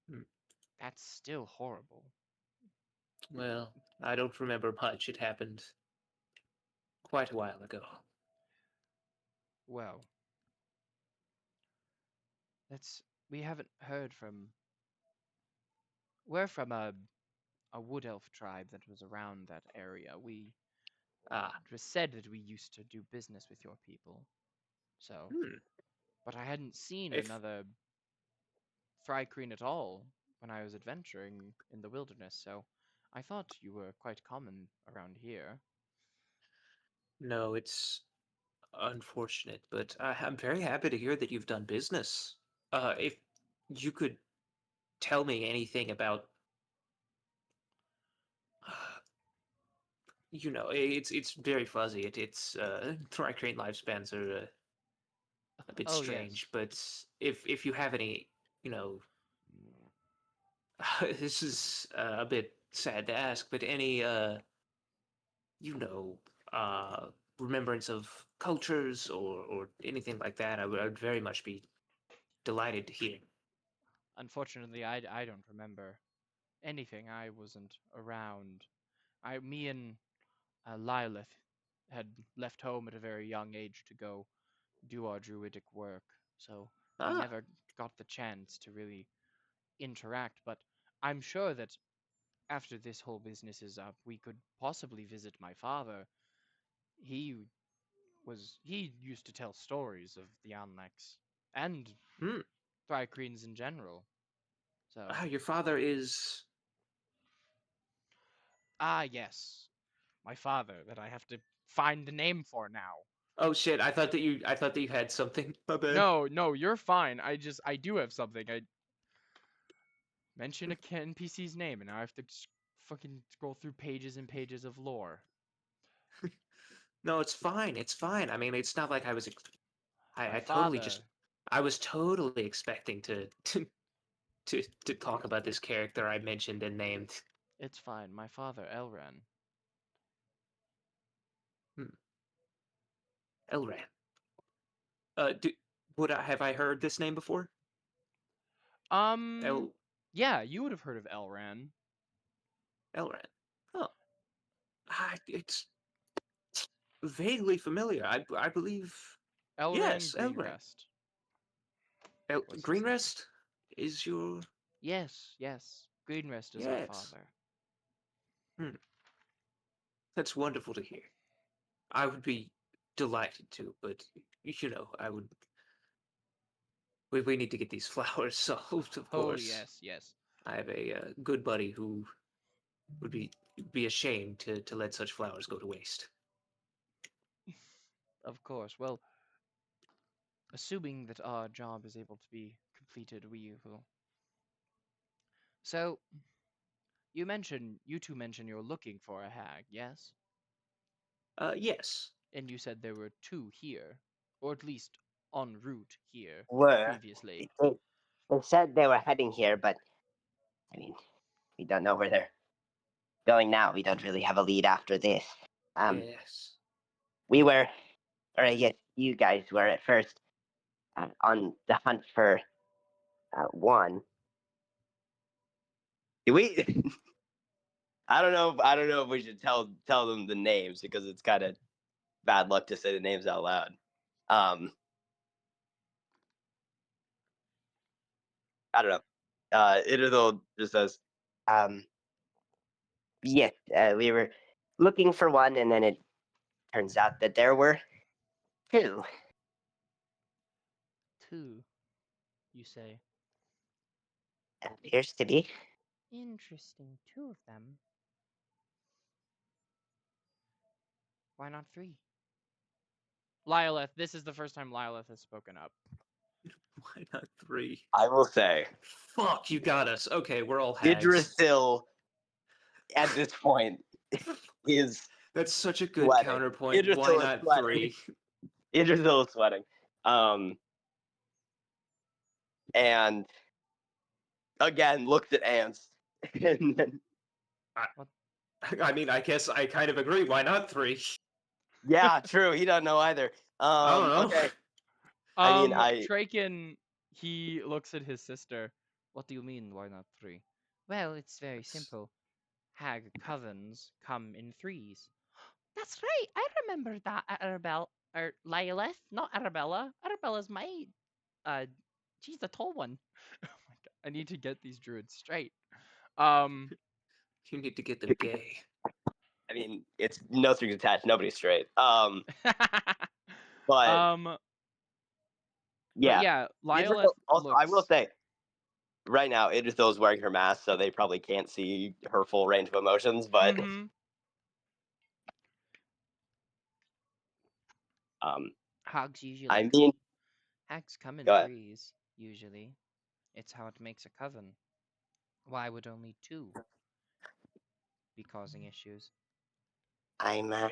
S3: Hmm.
S1: that's still horrible.
S3: Well, I don't remember much. It happened quite a while ago.
S1: Well, we haven't heard from. We're from a wood elf tribe that was around that area. It was said that we used to do business with your people. So, but I hadn't seen
S3: If-
S1: another Thrycreen at all when I was adventuring in the wilderness, so I thought you were quite common around here.
S3: No, it's unfortunate, but I'm very happy to hear that you've done business. If you could tell me anything about, it's very fuzzy. It's Thrycrane lifespans are a bit
S1: Oh, yes.
S3: strange, but if you have any, this is a bit sad to ask, but any remembrance of cultures or anything like that, I would very much be delighted to hear.
S1: Unfortunately, I don't remember anything. I wasn't around. Me and Lilith had left home at a very young age to go do our druidic work, so we never got the chance to really interact. But I'm sure that after this whole business is up, we could possibly visit my father. He used to tell stories of the Anlex and
S3: Hmm.
S1: Thrycreens in general. So
S3: Your father is.
S1: yes, my father that I have to find the name for now.
S3: Oh shit! I thought that you had something. My bad.
S1: No, you're fine. I do have something. I mention a NPC's name, and now I have to fucking scroll through pages and pages of lore.
S3: No, it's fine. It's fine. I mean, it's not like I was.
S1: My
S3: I totally
S1: father-
S3: just. I was totally expecting to talk about this character I mentioned and named.
S1: It's fine. My father, Elran.
S3: Elran. Do, have I heard this name before? El
S1: Yeah, you would have heard of Elran.
S3: Elran. Oh, it's vaguely familiar. I believe.
S1: Elran
S3: Yes, Elran.
S1: Greenrest. was his name.
S3: Greenrest is your.
S1: Yes, yes. Greenrest is our
S3: Yes.
S1: father.
S3: That's wonderful to hear. I would be delighted to, but I would. We need to get these flowers solved, of
S1: Oh,
S3: course.
S1: yes.
S3: I have a good buddy who would be ashamed to let such flowers go to waste.
S1: Of course. Well, assuming that our job is able to be completed, we will. So, you two mentioned you're looking for a hag, yes?
S3: Yes.
S1: And you said there were two here, or at least en route here
S6: Were
S1: previously.
S6: they said they were heading here, but I mean, we don't know where they're going now. We don't really have a lead after this.
S3: Yes.
S6: We were, or I guess you guys were at first on the hunt for one.
S2: Do we? I don't know. I don't know if we should tell them the names because it's kind of bad luck to say the names out loud. I don't know. Idrithil just says,
S6: Yes, we were looking for one, and then it turns out that there were two.
S1: Two, you say.
S6: Appears to be.
S7: Interesting. Two of them.
S1: Why not three? Lyleth, this is the first time Lyleth has spoken up.
S3: Why not three?
S2: I will say,
S3: Fuck, you got us. Okay, we're all hags.
S2: Idrithil at this point is
S3: That's such a good
S2: sweating.
S3: counterpoint.
S2: Idrithil
S3: Why
S2: is
S3: not
S2: sweating.
S3: three?
S2: Idrithil is sweating. And again looked at ants. And then,
S3: I mean, I guess I kind of agree. Why not three?
S2: yeah, true. He doesn't know either.
S3: I don't know.
S2: Okay. I mean,
S1: Traken, he looks at his sister. What do you mean, why not three?
S7: Well, it's very simple.
S1: Hag covens come in threes.
S7: That's right. I remember that, Arabella, or Lilith, not Arabella. Arabella's my, she's the tall one.
S1: Oh my god, I need to get these druids straight.
S3: You need to get them gay.
S2: I mean, it's no strings attached. Nobody's straight. But yeah.
S1: Lylith
S2: Also, I will
S1: looks-
S2: say, right now, Idrithil is wearing her mask, so they probably can't see her full range of emotions. But
S1: Mhm. Hags usually.
S2: I mean,
S1: Hags come in
S2: Go ahead.
S1: threes usually. It's how it makes a coven. Why would only two be causing issues?
S6: I'm not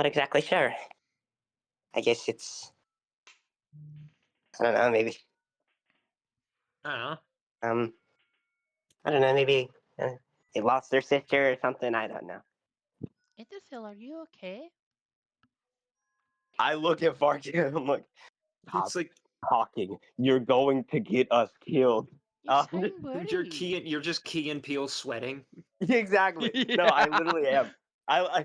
S6: exactly sure. I guess it's. I don't know. Maybe.
S3: I don't know.
S6: I don't know. Maybe they lost their sister or something. I don't know.
S7: Idrithil, are you okay?
S2: I look at Farkin. I'm like,
S3: It's like
S2: talking. You're going to get us killed.
S7: You sound worried.
S3: you're just Key and Peele sweating.
S2: Exactly. No, I literally am. I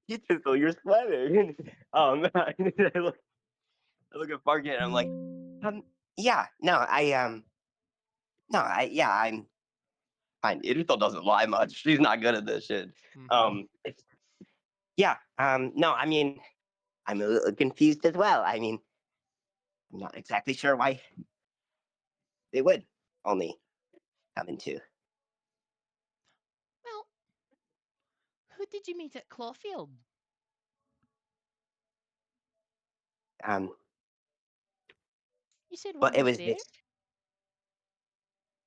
S2: Idrithil, you're sweating. I look at Farkin and I'm like,
S6: Yeah. No. No. I'm
S2: fine. Idrithil doesn't lie much. She's not good at this shit.
S1: Mhm.
S6: Yeah. No. I mean, I'm a little confused as well. I mean, I'm not exactly sure why they would only come in two.
S7: Well, who did you meet at Clawfield? You said
S6: Well,
S7: one
S6: it
S7: was
S6: was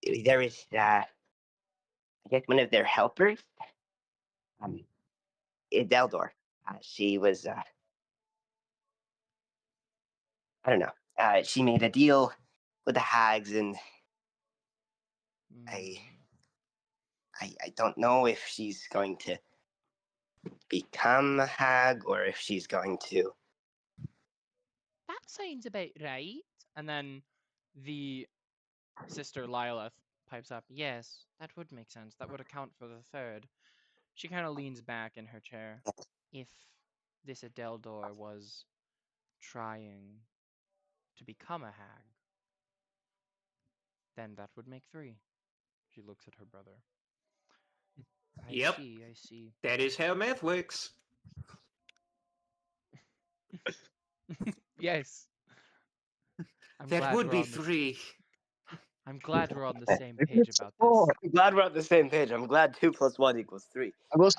S7: there?
S6: there was I guess one of their helpers, Ideldor. She was I don't know. She made a deal with the hags, and I
S1: Mm.
S6: I don't know if she's going to become a hag or if she's going to.
S7: That sounds about right.
S1: And then the sister Lilith pipes up, yes, that would make sense. That would account for the third. She kind of leans back in her chair. If this Adeldor was trying to become a hag, then that would make 3. She looks at her brother. I
S3: Yep.
S1: see, I see.
S3: That is how math works.
S1: Yes. I'm
S3: That
S1: glad
S3: would
S1: we're
S3: be
S1: on the-
S3: 3.
S1: I'm glad we're on the same page about this.
S5: Oh,
S6: I'm glad we're on the same page. I'm glad 2 + 1 = 3.
S5: I will.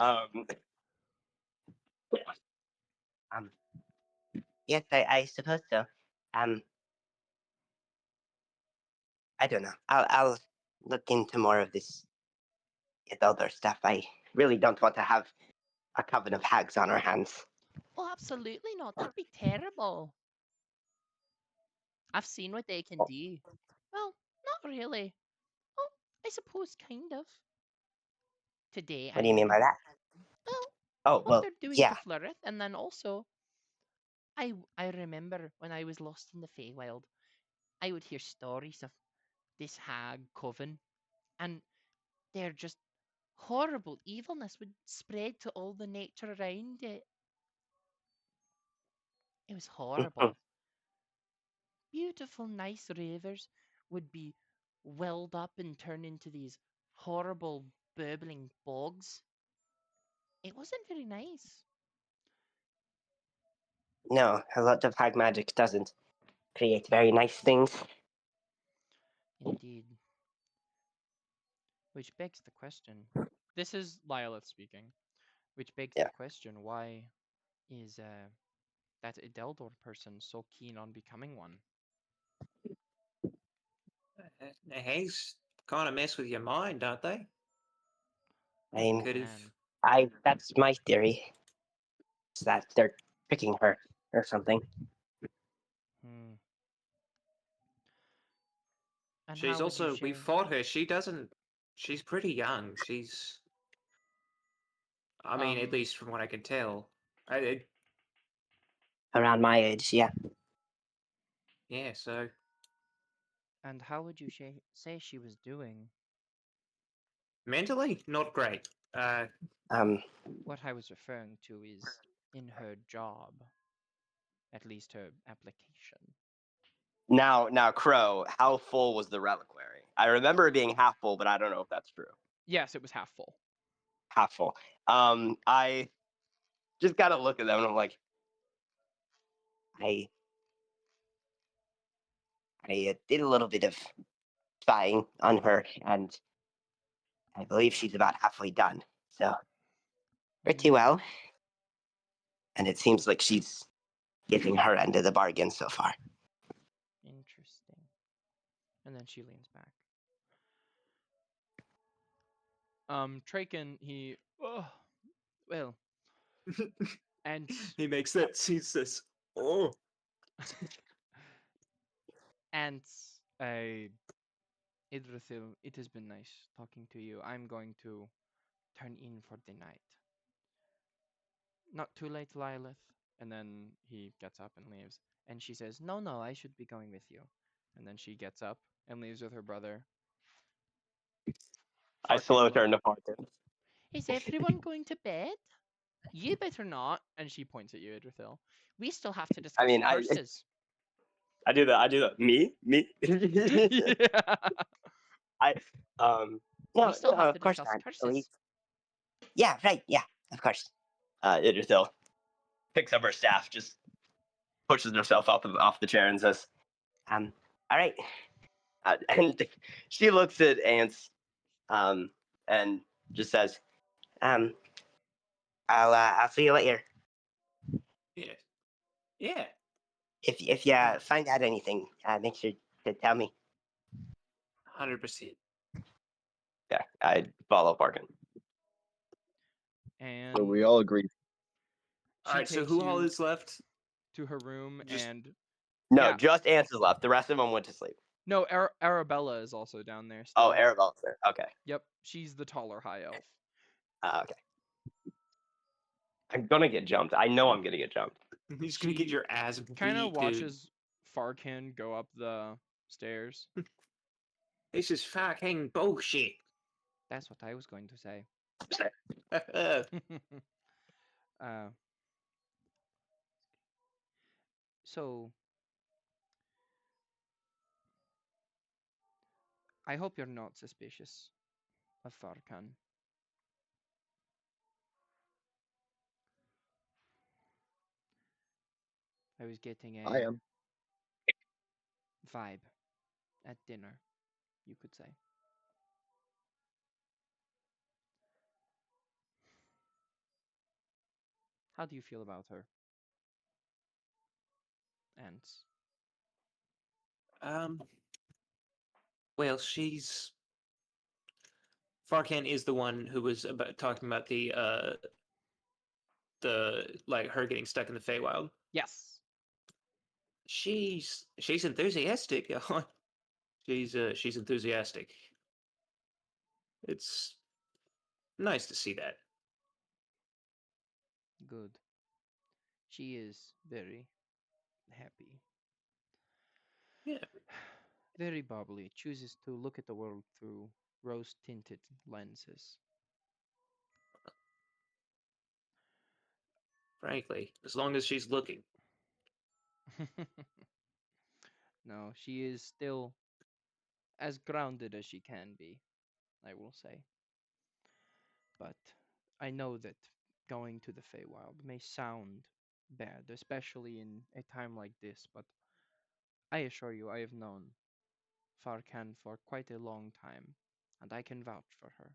S6: Yes, I suppose so. I don't know. I'll look into more of this other stuff. I really don't want to have a coven of hags on our hands.
S7: Oh, absolutely not. That'd be terrible. I've seen what they can do. Well, not really. Oh, I suppose kind of. Today,
S6: What do you mean by that?
S7: Well,
S6: Oh,
S7: what
S6: well,
S7: they're doing
S6: yeah.
S7: to Florith, and then also, I remember when I was lost in the Feywild, I would hear stories of this hag coven, and their just horrible evilness would spread to all the nature around it. It was horrible. Beautiful, nice ravers would be welled up and turned into these horrible, burbling bogs. It wasn't very nice.
S6: No, a lot of hag magic doesn't create very nice things.
S1: Indeed. Which begs the question. This is Lilith speaking. Which begs
S6: Yeah.
S1: the question, why is that Adeldor person so keen on becoming one?
S3: The hags kind of mess with your mind, don't they?
S6: I'm,
S3: Could have.
S1: Man.
S6: that's my theory. Is that they're tricking her or something.
S1: Hmm. And
S3: She's
S1: how would you
S3: also. We
S1: share?
S3: fought her. She doesn't. She's pretty young. She's. I mean, at
S1: Um,
S3: least from what I can tell.
S6: Around my age, yeah.
S3: Yeah, so.
S1: And how would you say she was doing?
S3: Mentally, not great.
S1: What I was referring to is in her job, at least her application.
S2: Now, Crow, how full was the reliquary? I remember it being half full, but I don't know if that's true.
S1: Yes, it was half full.
S2: Half full. I just gotta look at them and I'm like,
S6: I did a little bit of spying on her, and I believe she's about halfway done. So pretty
S1: Hmm.
S6: well. And it seems like she's getting her end of the bargain so far.
S1: Interesting. And then she leans back. Traken, he, well, and
S3: He makes that. He says, "Oh."
S1: and Idrithil, it has been nice talking to you. I'm going to turn in for the night. Not too late, Lilith. And then he gets up and leaves. And she says, no, I should be going with you. And then she gets up and leaves with her brother.
S2: I slow
S1: Farkin,
S2: turn to Farkin.
S7: is everyone going to bed?
S1: you better not. And she points at you, Idrithil. We still have to discuss
S2: I mean,
S1: curses.
S2: I do that. Me?
S1: Yeah.
S2: I
S6: No,
S7: We still have
S6: of
S7: to
S6: course
S7: discuss
S6: not.
S7: curses.
S6: Yeah, right. Yeah, of course.
S2: Idrithil picks up her staff, just pushes herself off the chair and says,
S6: All right.
S2: and she looks at Ants, and just says,
S6: I'll see you later.
S3: Yeah. Yeah.
S6: If you find out anything, make sure to tell me.
S3: 100%.
S2: yeah, I follow Farkin.
S1: And
S5: So we all agree.
S3: All
S1: she
S3: right. So
S1: takes
S3: who all
S1: you
S3: is left?
S1: to her room
S3: Just-
S1: and
S2: No,
S1: Yeah.
S2: just Ants is left. The rest of them went to sleep.
S1: No, Arabella is also down there.
S2: Oh,
S1: Still.
S2: Arabella's there. Okay.
S1: Yep, she's the taller high elf.
S2: Okay. I'm gonna get jumped. I know I'm gonna get jumped.
S3: He's gonna get
S1: She
S3: your ass
S1: Kind of
S3: beat, dude.
S1: watches Farkin go up the stairs.
S3: This is fucking bullshit.
S1: That's what I was going to say. uh, so, I hope you're not suspicious of Farkan. I was getting
S5: I
S1: a
S5: am.
S1: vibe at dinner, you could say. How do you feel about her? Ants.
S3: Well, she's Farkan is the one who was talking about the like her getting stuck in the Feywild.
S1: Yes.
S3: She's enthusiastic. she's enthusiastic. It's nice to see that.
S1: Good. She is very happy.
S3: Yeah.
S1: Very bubbly. Chooses to look at the world through rose-tinted lenses.
S3: Frankly, as long as she's looking.
S1: No, she is still as grounded as she can be, I will say. But I know that going to the Feywild may sound bad, especially in a time like this, but I assure you I have known Farkan for quite a long time, and I can vouch for her.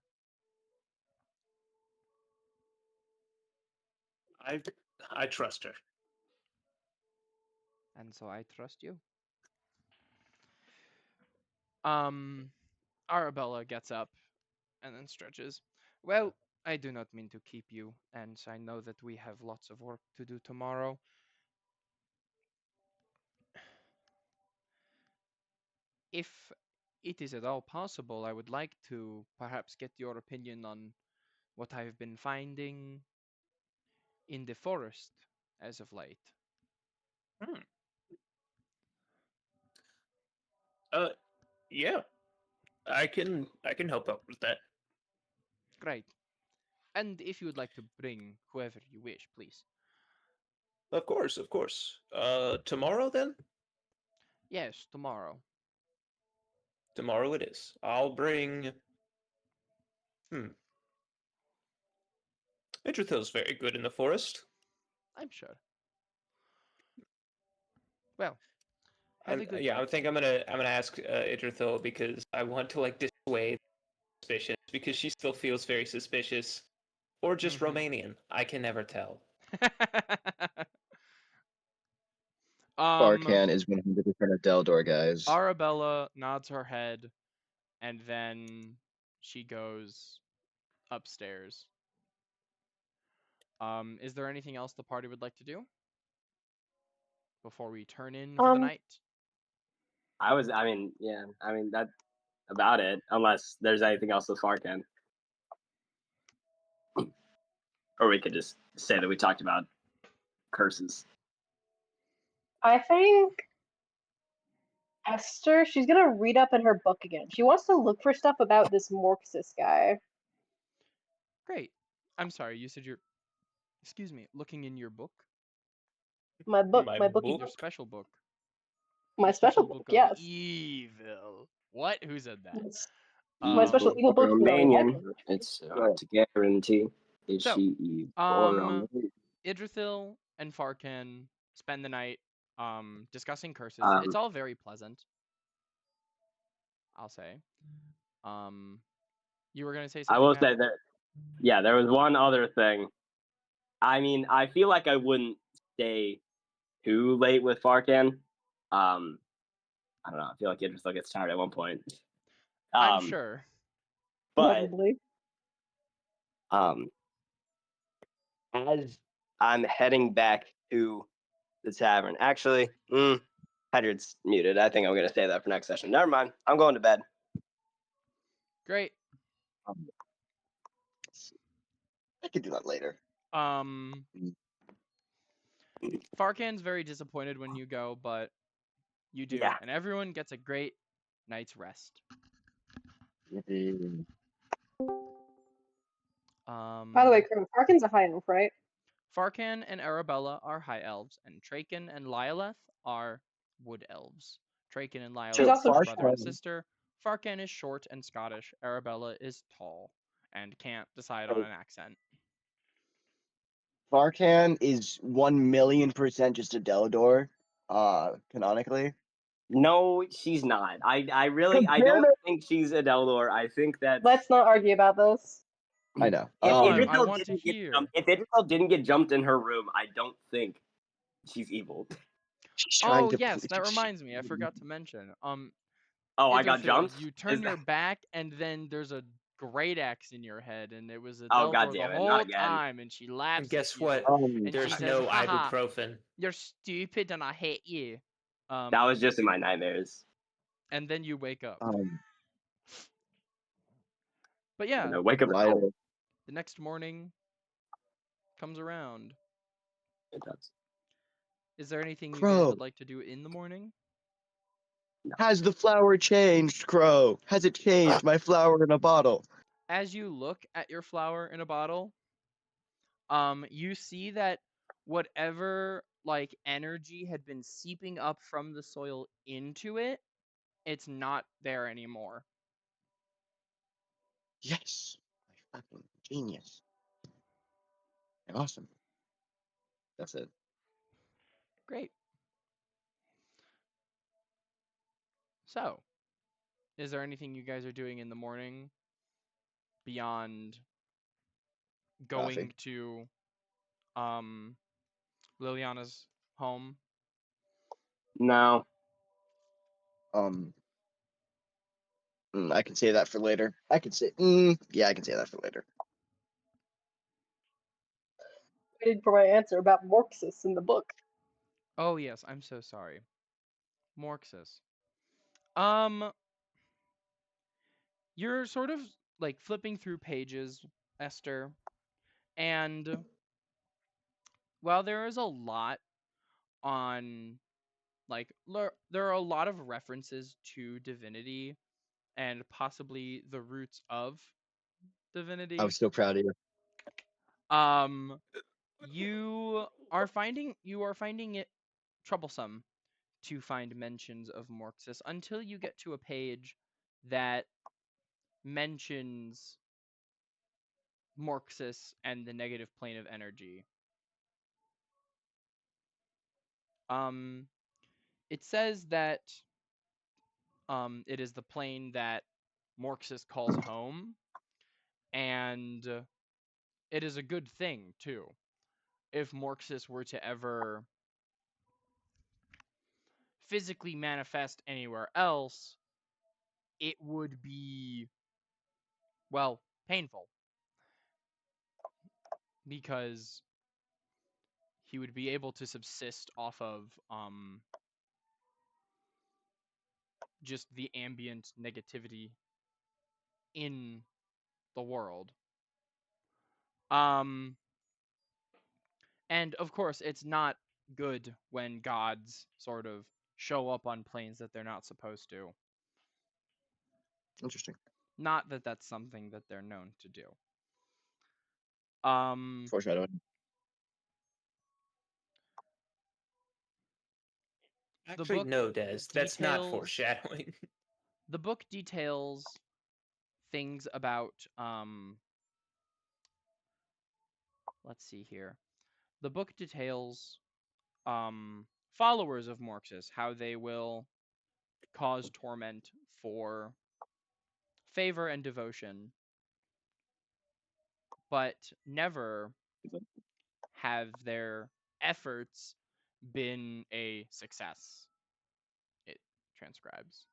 S3: I trust her.
S1: And so I trust you. Arabella gets up and then stretches. Well, I do not mean to keep you, and I know that we have lots of work to do tomorrow. If it is at all possible, I would like to perhaps get your opinion on what I've been finding in the forest as of late.
S3: Hmm. Yeah. I can help out with that.
S1: Great. And if you would like to bring whoever you wish, please.
S3: Of course, of course. Tomorrow then?
S1: Yes, tomorrow.
S3: Tomorrow it is. I'll bring. Idrithil's very good in the forest.
S1: I'm sure. Well, have a good
S3: Yeah,
S1: night.
S3: I think I'm gonna ask Idrithil because I want to like dissuade suspicious because she still feels very suspicious, or just
S1: Mhm.
S3: Romanian. I can never tell.
S5: Farkan is 100% a Deldor, guys.
S1: Arabella nods her head, and then she goes upstairs. Is there anything else the party would like to do before we turn in for the night?
S2: I mean, that's about it, unless there's anything else with Farkan. Or we could just say that we talked about curses.
S4: I think Esther, she's gonna read up in her book again. She wants to look for stuff about this Morxus guy.
S1: Great. I'm sorry, you said you're, excuse me, looking in your book?
S4: My book,
S3: My
S4: my bookie
S3: book?
S1: Your
S4: book,
S1: special book.
S4: my
S1: Your
S4: special book.
S1: of
S4: Yes,
S1: evil. What? Who said that?
S4: It's my special
S1: Um,
S4: evil book.
S2: Romanian. It's to guarantee. Is
S1: So,
S2: she evil?
S1: Idrithil and Farkan spend the night discussing curses. It's
S2: Um,
S1: all very pleasant, I'll say. You were gonna say
S2: I
S1: something,
S2: will
S1: Matt?
S2: say that. Yeah, there was one other thing. I mean, I feel like I wouldn't stay too late with Farkan. I don't know. I feel like Idris still gets tired at one point.
S1: I'm sure.
S2: But
S4: Probably.
S2: as I'm heading back to the tavern, actually, Hydrod's muted. I think I'm gonna say that for next session. Never mind. I'm going to bed.
S1: Great.
S5: I could do that later.
S1: Farkan's very disappointed when you go, but you do,
S2: Yeah.
S1: and everyone gets a great night's rest.
S4: By the way, Krim, Farkin's a high elf, right?
S1: Farkan and Arabella are high elves, and Traken and Lyleth are wood elves. Traken and Lyleth
S4: She's
S1: are
S4: also
S1: brother and
S5: short.
S1: sister. Farkan is short and Scottish. Arabella is tall and can't decide on an accent.
S5: Farkan is 1,000,000% just a Delador, canonically.
S2: No, she's not. I really I
S5: Compare
S2: don't
S5: the-
S2: think she's a Deldor. I think that
S4: Let's not argue about this.
S5: I know.
S2: if
S1: Oh, I
S2: Idrisil
S1: want to
S2: didn't get
S1: hear.
S2: jumped, if Idrisil didn't get jumped in her room, I don't think she's evil.
S5: She's trying
S1: Oh
S5: to
S1: yes,
S5: please-
S1: that reminds me. I forgot to mention.
S2: Oh, I got
S1: Idrisil,
S2: jumped.
S1: You turn
S2: Is
S1: your
S2: that-
S1: back, and then there's a great axe in your head, and it was a
S2: Oh,
S1: Deldor
S2: God
S1: the
S2: damn it,
S1: whole
S2: not again.
S1: time, and she laughs.
S3: And guess
S1: at you,
S3: what?
S1: And
S3: There's
S1: she says,
S3: no
S1: "Haha,
S3: ibuprofen.
S1: you're stupid, and I hate you."
S2: That was just in my nightmares.
S1: And then you wake up. But yeah,
S2: No, wake up.
S5: Lyle.
S1: the next morning comes around.
S2: It does.
S1: Is there anything you guys
S5: Crow.
S1: would like to do in the morning?
S5: Has the flower changed, Crow? Has it changed? My flower in a bottle.
S1: As you look at your flower in a bottle, you see that whatever like energy had been seeping up from the soil into it, it's not there anymore.
S5: Yes. My fucking genius. Awesome. That's it.
S1: Great. So, is there anything you guys are doing in the morning beyond going to Liliana's home?
S2: No.
S5: I can say that for later. I can say, yeah, I can say that for later.
S4: Waited for my answer about Morxus in the book.
S1: Oh yes, I'm so sorry. Morxus. You're sort of like flipping through pages, Esther, and while there is a lot on like there are a lot of references to divinity and possibly the roots of divinity.
S5: I'm so proud of you.
S1: You are finding it troublesome to find mentions of Morxus until you get to a page that mentions Morxus and the negative plane of energy. It says that it is the plane that Morxus calls home, and it is a good thing too. If Morxus were to ever physically manifest anywhere else, it would be, well, painful. Because he would be able to subsist off of just the ambient negativity in the world. And of course, it's not good when gods sort of show up on planes that they're not supposed to.
S5: Interesting.
S1: Not that that's something that they're known to do.
S5: Foreshadowing.
S3: Actually,
S1: book
S3: no, Des. That's not
S1: details-
S3: foreshadowing.
S1: The book details things about let's see here. The book details followers of Morxus, how they will cause torment for favor and devotion, but never have their efforts been a success. It transcribes.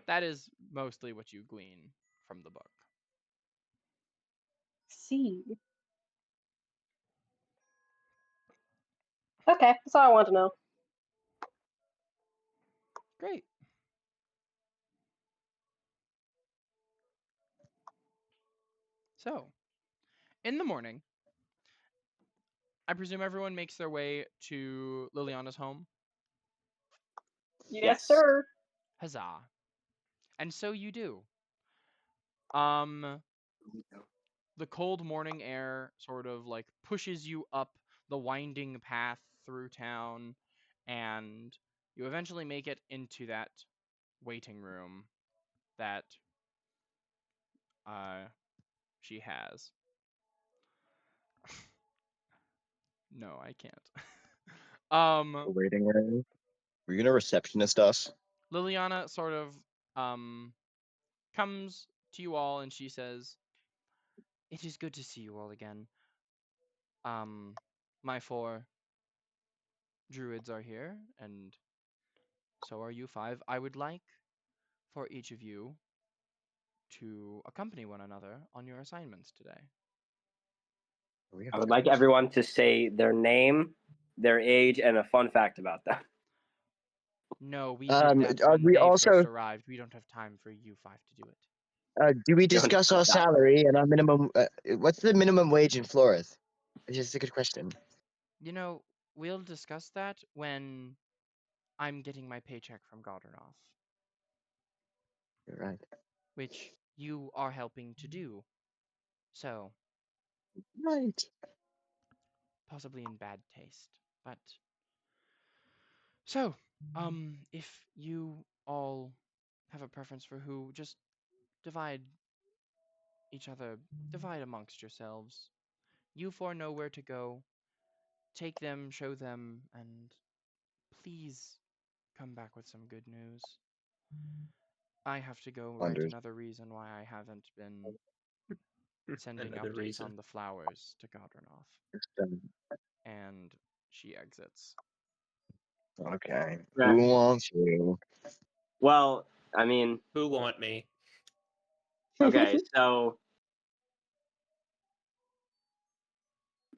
S1: That is mostly what you glean from the book.
S4: See. Okay, that's all I want to know.
S1: Great. So, in the morning, I presume everyone makes their way to Liliana's home.
S4: Yes, sir.
S1: Huzzah. And so you do. The cold morning air sort of like pushes you up the winding path through town, and you eventually make it into that waiting room that she has. No, I can't.
S5: Waiting room. Were you gonna receptionist us?
S1: Liliana sort of comes to you all and she says, "It is good to see you all again. My 4 druids are here, and so are you 5. I would like for each of you to accompany one another on your assignments today."
S2: I would like everyone to say their name, their age, and a fun fact about them.
S1: No, we did that when
S5: we
S1: they
S5: also
S1: first arrived. We don't have time for you 5 to do it.
S5: do we
S2: don't
S5: discuss
S2: know
S5: our
S2: that.
S5: salary and our minimum? What's the minimum wage in Florith? It's just a good question.
S1: You know, we'll discuss that when I'm getting my paycheck from Gardnerhoff,
S5: You're right.
S1: which you are helping to do. So,
S5: Right.
S1: possibly in bad taste. But so, if you all have a preference for who, just divide divide amongst yourselves. You 4 know where to go. Take them, show them, and please come back with some good news. I have to go write
S5: Wondered.
S1: another reason why I haven't been sending
S3: Another
S1: updates
S3: reason.
S1: on the flowers to Gardnerhoff.
S5: Um,
S1: And she exits.
S5: Okay.
S2: Yeah.
S5: Who wants you?
S2: Well, I mean,
S3: Who want me?
S2: okay, so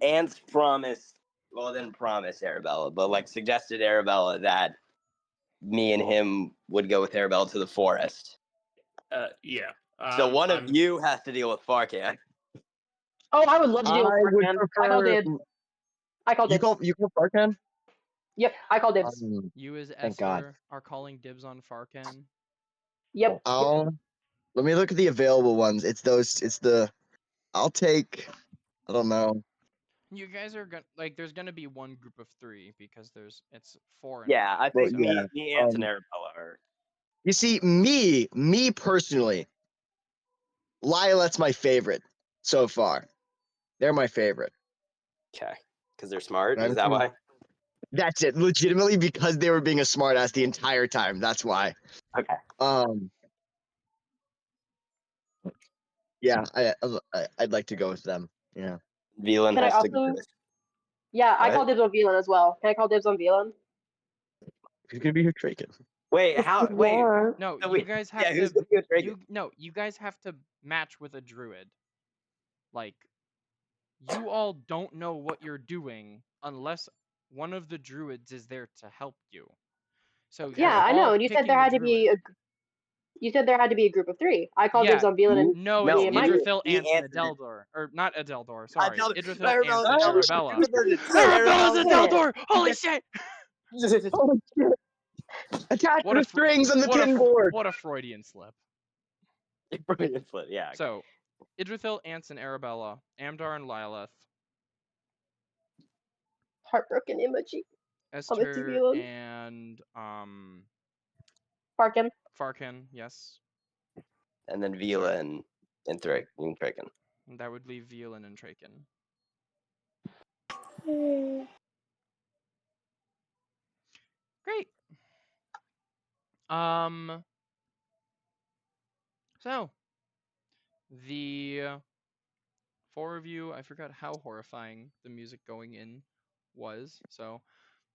S2: Ants promised, well, didn't promise Arabella, but like suggested Arabella that me and him would go with Arabella to the forest.
S3: Yeah.
S2: So one of
S3: I'm-
S2: you has to deal with Farcan.
S4: Oh, I would love to deal with
S5: I would
S4: Farcan. I call
S5: prefer.
S4: dibs. I call
S5: You
S4: dibs.
S5: call Farcan?
S4: Yep, I call dibs.
S1: You as
S5: Thank God.
S1: Esther are calling dibs on Farcan.
S4: Yep.
S5: Let me look at the available ones. It's those. It's the. I'll take. I don't know.
S1: You guys are gonna there's gonna be one group of 3 because it's 4 and
S2: Yeah,
S1: 5.
S2: I think
S1: so-
S2: me, Ants, and Arabella are.
S5: You see, me personally, Lila's my favorite so far. They're my favorite.
S2: Okay, because they're smart.
S5: I'm
S2: Is that
S5: too-
S2: why?
S5: That's it. Legitimately, because they were being a smartass the entire time. That's why.
S2: Okay.
S5: Yeah, I'd like to go with them. Yeah.
S2: Velan
S4: Can I
S2: has to go
S4: also-
S2: with.
S4: Yeah, I
S2: What?
S4: call dibs on Velan as well. Can I call dibs on Velan?
S5: Who's gonna be your Draken?
S2: Wait, how? Wait.
S1: No,
S2: So
S1: you
S2: wait,
S1: guys
S2: yeah,
S1: have
S2: who's
S1: to
S2: gonna be with Draken?
S1: you guys have to match with a druid. Like you all don't know what you're doing unless one of the druids is there to help you. So
S4: Yeah,
S1: you're
S4: I know.
S1: all
S4: And you said
S1: picking
S4: there
S1: a
S4: had to be
S1: druid.
S4: You said there had to be a group of 3. I call
S1: Yeah,
S4: dibs on Velan and
S1: No,
S2: No,
S1: it's
S4: and my
S2: me-
S4: group.
S1: Idrithil,
S2: me,
S1: Ants, and
S2: Ants, and-
S1: Adeldor. Or not Adeldor, sorry.
S2: Idrithil,
S1: Idrithil,
S2: Arabella,
S1: Ants, and
S5: Oh,
S1: Arabella.
S2: Arabella.
S1: Arabella's Adeldor! Holy shit!
S5: Holy shit! Attach
S1: What
S5: the
S1: a
S5: strings on the pinboard.
S1: What a Freudian slip.
S2: Brilliant flip, yeah.
S1: So, Idrithil, Ants, and Arabella, Amdar and Lilith,
S4: Heartbroken emoji.
S1: Esther
S4: Velan.
S1: and
S4: Farcan.
S1: Farkan, yes.
S2: And then Velan and Draken.
S1: And that would leave Velan and Traken. Great. So the 4 of you, I forgot how horrifying the music going in was. So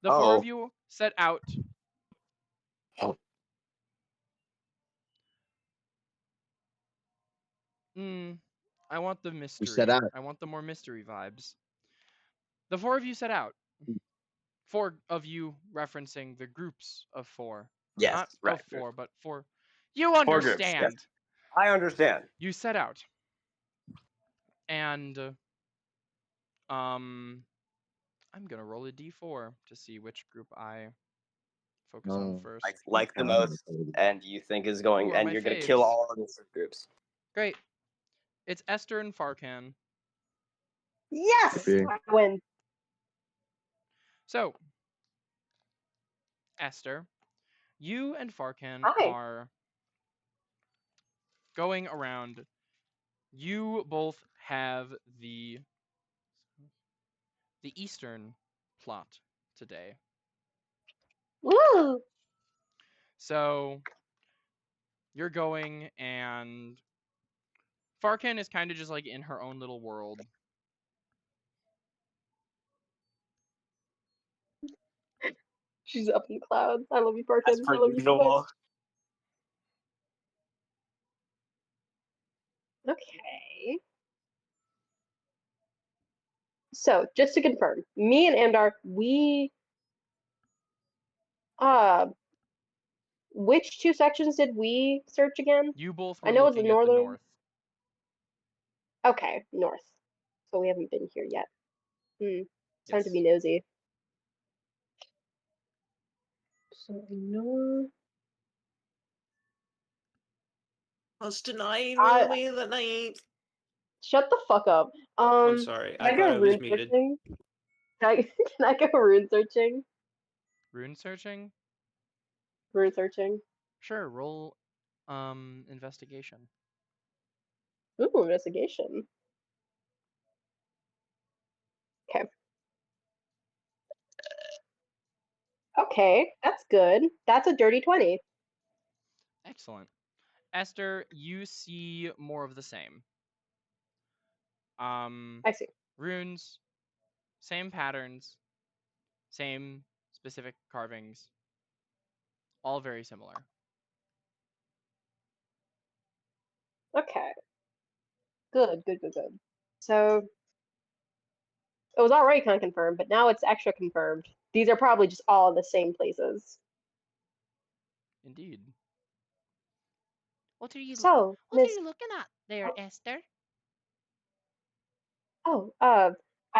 S1: the 4 of you set out. I want the mystery.
S5: set out.
S1: I want the more mystery vibes. The 4 of you set out 4 of you referencing the groups of 4.
S6: Yes,
S1: Not
S6: right.
S1: of 4, but 4. You
S6: 4 groups, yes.
S1: understand.
S6: I understand.
S1: You set out. And I'm gonna roll a d4 to see which group I focus on
S5: Oh.
S1: first.
S6: Like the
S5: Oh,
S6: most,
S5: okay.
S6: and you think is going,
S1: Who are
S6: and
S1: my
S6: you're gonna kill
S1: faves?
S6: all of the groups.
S1: Great. It's Esther and Farkan.
S4: Yes,
S5: Okay.
S4: I win.
S1: So, Esther, you and Farkan
S4: Hi.
S1: are going around. You both have the eastern plot today.
S4: Woo!
S1: So, you're going, and Farkan is kind of just like in her own little world.
S4: She's up in the clouds. I love you, Parkin.
S6: As per
S4: I love you so
S6: usual.
S4: much. Okay. So, just to confirm, me and Andar, we which 2 sections did we search again?
S1: You both
S4: I
S1: were
S4: know it's the
S1: looking at the
S4: northern.
S1: north.
S4: Okay, north. So we haven't been here yet. Time to be
S1: Yes.
S4: nosy. So north.
S3: Us tonight
S4: I-
S3: will be the night.
S4: Shut the fuck up.
S3: I'm sorry.
S4: Can
S3: I
S4: I
S3: thought
S4: go
S3: I was
S4: rune
S3: muted.
S4: searching? Can I go rune searching?
S1: Rune searching?
S4: Rune searching.
S1: Sure, roll investigation.
S4: Ooh, investigation. Okay. Okay, that's good. That's a dirty 20.
S1: Excellent. Esther, you see more of the same.
S4: I see.
S1: Runes, same patterns, same specific carvings, all very similar.
S4: Okay. Good. So it was already kind of confirmed, but now it's extra confirmed. These are probably just all the same places.
S1: Indeed.
S7: What are you
S4: So,
S7: What are
S4: Miss.
S7: you looking at there, Esther?
S4: Oh, I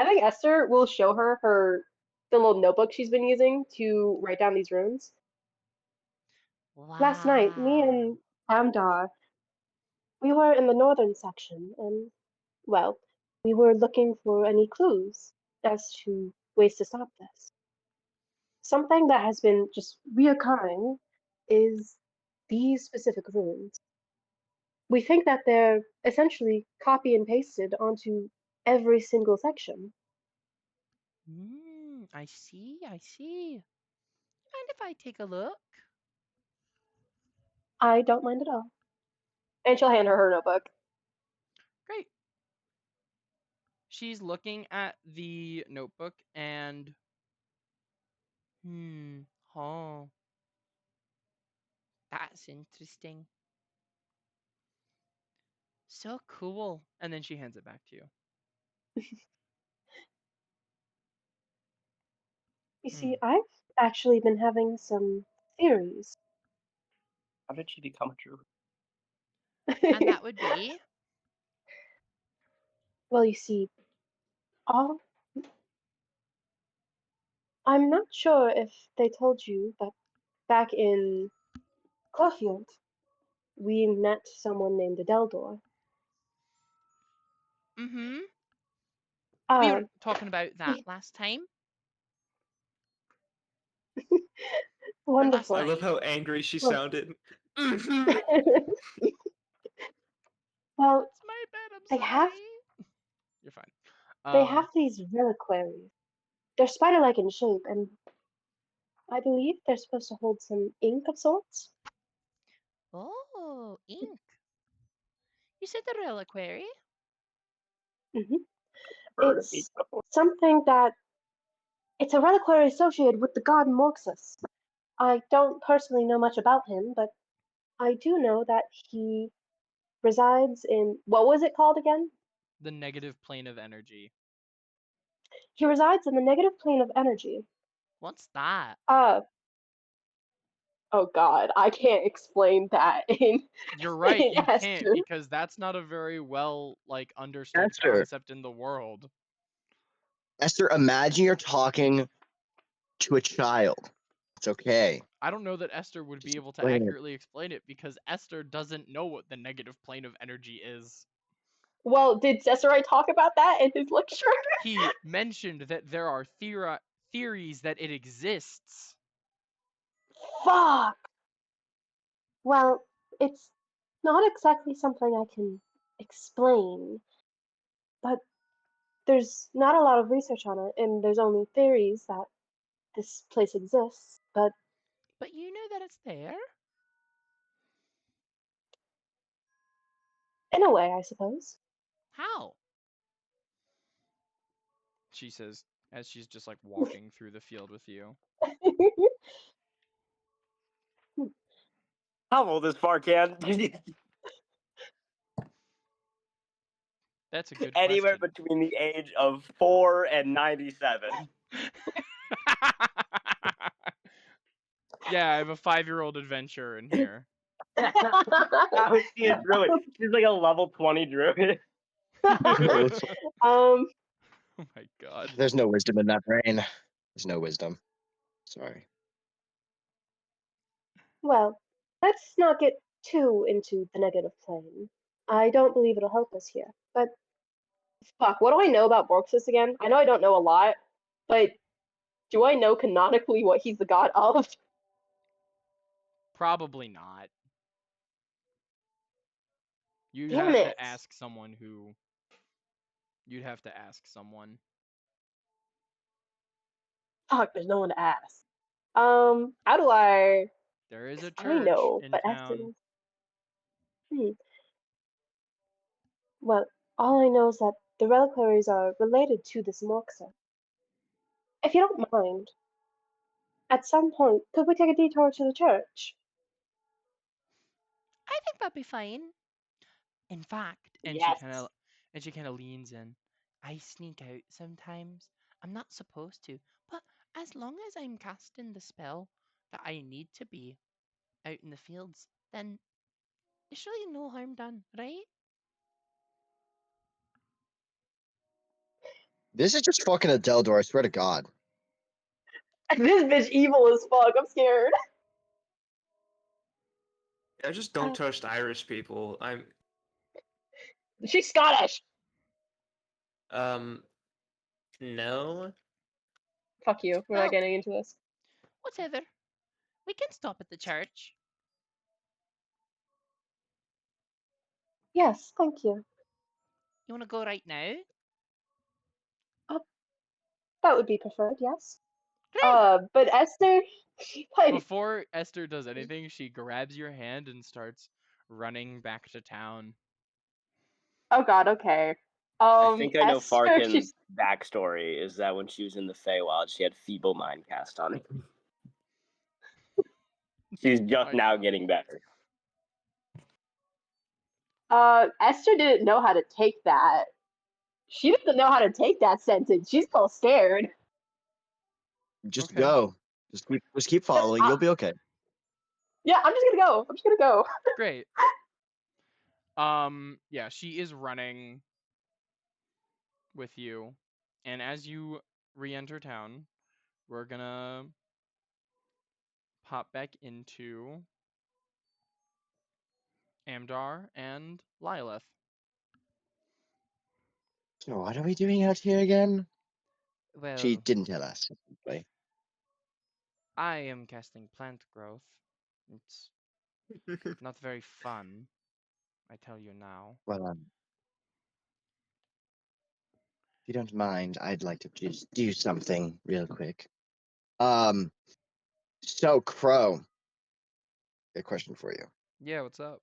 S4: think Esther will show her the little notebook she's been using to write down these runes. Last night, me and Amdar, we were in the northern section, and well, we were looking for any clues as to ways to stop this. Something that has been just reoccurring is these specific runes. We think that they're essentially copy and pasted onto every single section.
S7: I see. Mind if I take a look?
S4: I don't mind at all. And she'll hand her notebook.
S1: Great. She's looking at the notebook and oh.
S7: That's interesting.
S1: So cool. And then she hands it back to you.
S4: You see, I've actually been having some theories.
S6: How did she become a druid?
S7: And that would be?
S4: Well, you see, all. I'm not sure if they told you, but back in Cleffield, we met someone named Adeldor.
S7: We
S4: Uh,
S7: were talking about that last time.
S4: wonderful.
S3: I love
S7: night.
S3: how angry she
S4: Well-
S3: sounded.
S4: Well,
S1: It's my bed, I'm
S4: they
S1: sorry.
S4: have
S1: You're fine.
S4: they have these reliquaries. They're spider-like in shape, and I believe they're supposed to hold some ink of sorts.
S7: Oh, ink. You said the reliquary?
S6: Heard of
S4: It's
S6: these before.
S4: something that it's a reliquary associated with the god Morxus. I don't personally know much about him, but I do know that he resides in what was it called again?
S1: The negative plane of energy.
S4: He resides in the negative plane of energy,
S7: What's that?
S4: Oh God, I can't explain that in
S1: You're right,
S4: in
S1: you can't,
S4: Esther.
S1: because that's not a very well, like, understood
S5: Esther.
S1: concept in the world.
S5: Esther, imagine you're talking to a child. It's okay.
S1: I don't know that Esther would be
S5: Just
S1: able to
S5: explain it.
S1: accurately explain it, because Esther doesn't know what the negative plane of energy is.
S4: Well, did Cesare talk about that in his lecture?
S1: He mentioned that there are theories that it exists.
S4: Fuck. Well, it's not exactly something I can explain, but there's not a lot of research on it, and there's only theories that this place exists. But
S7: But you know that it's there?
S4: in a way, I suppose.
S7: How?
S1: She says, as she's just like walking through the field with you.
S2: How old is Farcan?
S1: That's a good
S2: Anywhere
S1: question.
S2: between the age of 4 and 97.
S1: Yeah, I have a 5-year-old adventurer in here.
S2: She is druid. She's like a level 20 druid.
S1: Oh my god.
S5: There's no wisdom in that brain. There's no wisdom. Sorry.
S4: Well, let's not get too into the negative plane. I don't believe it'll help us here. But fuck, what do I know about Borxus again? I know I don't know a lot, but do I know canonically what he's the god of?
S1: Probably not. You'd
S4: Damn
S1: have
S4: it.
S1: to ask someone who. You'd have to ask someone.
S4: Fuck, there's no one to ask. How do I?
S1: There is a
S4: I
S1: church
S4: know,
S1: in
S4: but
S1: town.
S4: Esther. Well, all I know is that the reliquaries are related to this Morxa. If you don't mind, at some point, could we take a detour to the church?
S7: I think that'd be fine. In fact,
S4: Yes.
S1: She kind of leans in.
S7: I sneak out sometimes. I'm not supposed to, but as long as I'm casting the spell that I need to be out in the fields, then it's really no harm done, right?
S5: This is just fucking Adeldor, I swear to God.
S4: This bitch evil as fuck. I'm scared.
S3: I just don't trust Irish people.
S4: She's Scottish.
S3: No.
S4: Fuck you. We're
S7: Well-
S4: not getting into this.
S7: Whatever. We can stop at the church.
S4: Yes, thank you.
S7: You want to go right now?
S4: That would be preferred, yes.
S7: Great.
S4: But Esther, like,
S1: Before Esther does anything, she grabs your hand and starts running back to town.
S4: oh god, okay.
S2: I think I know
S4: Esther,
S2: Farcan's
S4: she's
S2: backstory is that when she was in the Feywild, she had feeble mind cast on it. She's just
S1: My
S2: now
S1: God.
S2: getting better.
S4: Esther didn't know how to take that. She doesn't know how to take that sentence. She's still scared.
S5: Just
S1: Okay.
S5: go. Just keep following. You'll be okay.
S4: Yeah, I'm just gonna go. I'm just gonna go.
S1: Great. Yeah, she is running with you. And as you re-enter town, we're gonna pop back into Amdar and Lilith.
S5: So what are we doing out here again?
S7: Well,
S5: She didn't tell us. Right?
S1: I am casting plant growth. It's not very fun, I tell you now.
S5: Well, if you don't mind, I'd like to just do something real quick. So Crow, a question for you.
S1: Yeah, what's up?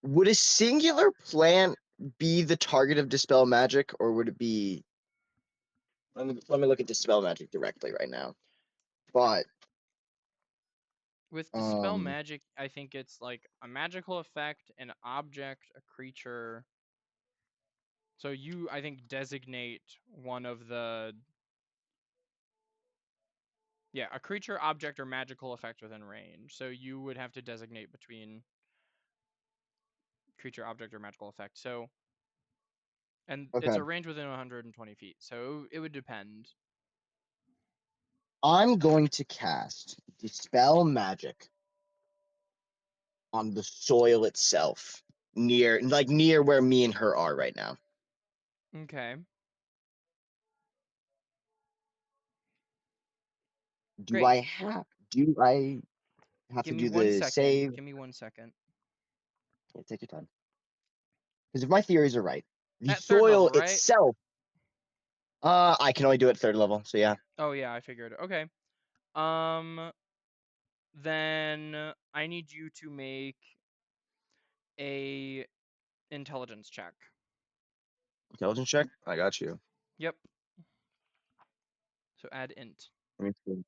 S5: Would a singular plant be the target of dispel magic, or would it be? Let me look at dispel magic directly right now. But
S1: With Dispel Magic, I think it's like a magical effect, an object, a creature. So you, I think, designate one of the Yeah, a creature, object, or magical effect within range. So you would have to designate between creature, object, or magical effect. So, and it's
S5: Okay.
S1: a range within 120 feet. So it would depend.
S5: I'm going to cast Dispel Magic on the soil itself, near where me and her are right now.
S1: Okay.
S5: Do
S1: Great.
S5: I have
S1: Give
S5: to
S1: me
S5: do
S1: 1
S5: the
S1: second.
S5: save?
S1: Give me 1 second.
S5: Yeah, take your time. Because if my theories are right, the
S1: At third
S5: soil
S1: level, right?
S5: itself. I can only do it third level, so yeah.
S1: Oh yeah, I figured. Okay. Then I need you to make a intelligence check.
S5: Intelligence check. I got you.
S1: Yep. So add int.
S5: Let me see.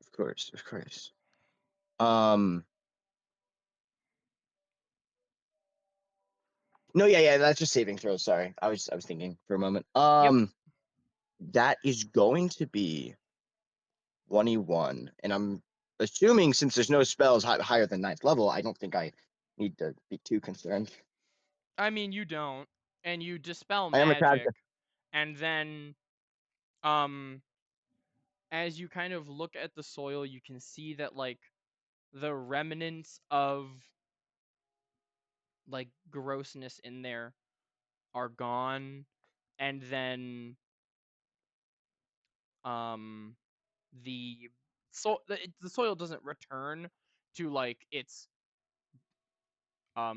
S5: Of course, of course. No, yeah, that's just saving throws. Sorry, I was thinking for a moment. That is going to be 21, and I'm assuming since there's no spells higher than 9th level, I don't think I need to be too concerned.
S1: I mean, you don't, and you dispel
S5: I am a
S1: magic,
S5: character.
S1: and then, as you kind of look at the soil, you can see that like the remnants of like grossness in there are gone, and then the the soil doesn't return to like its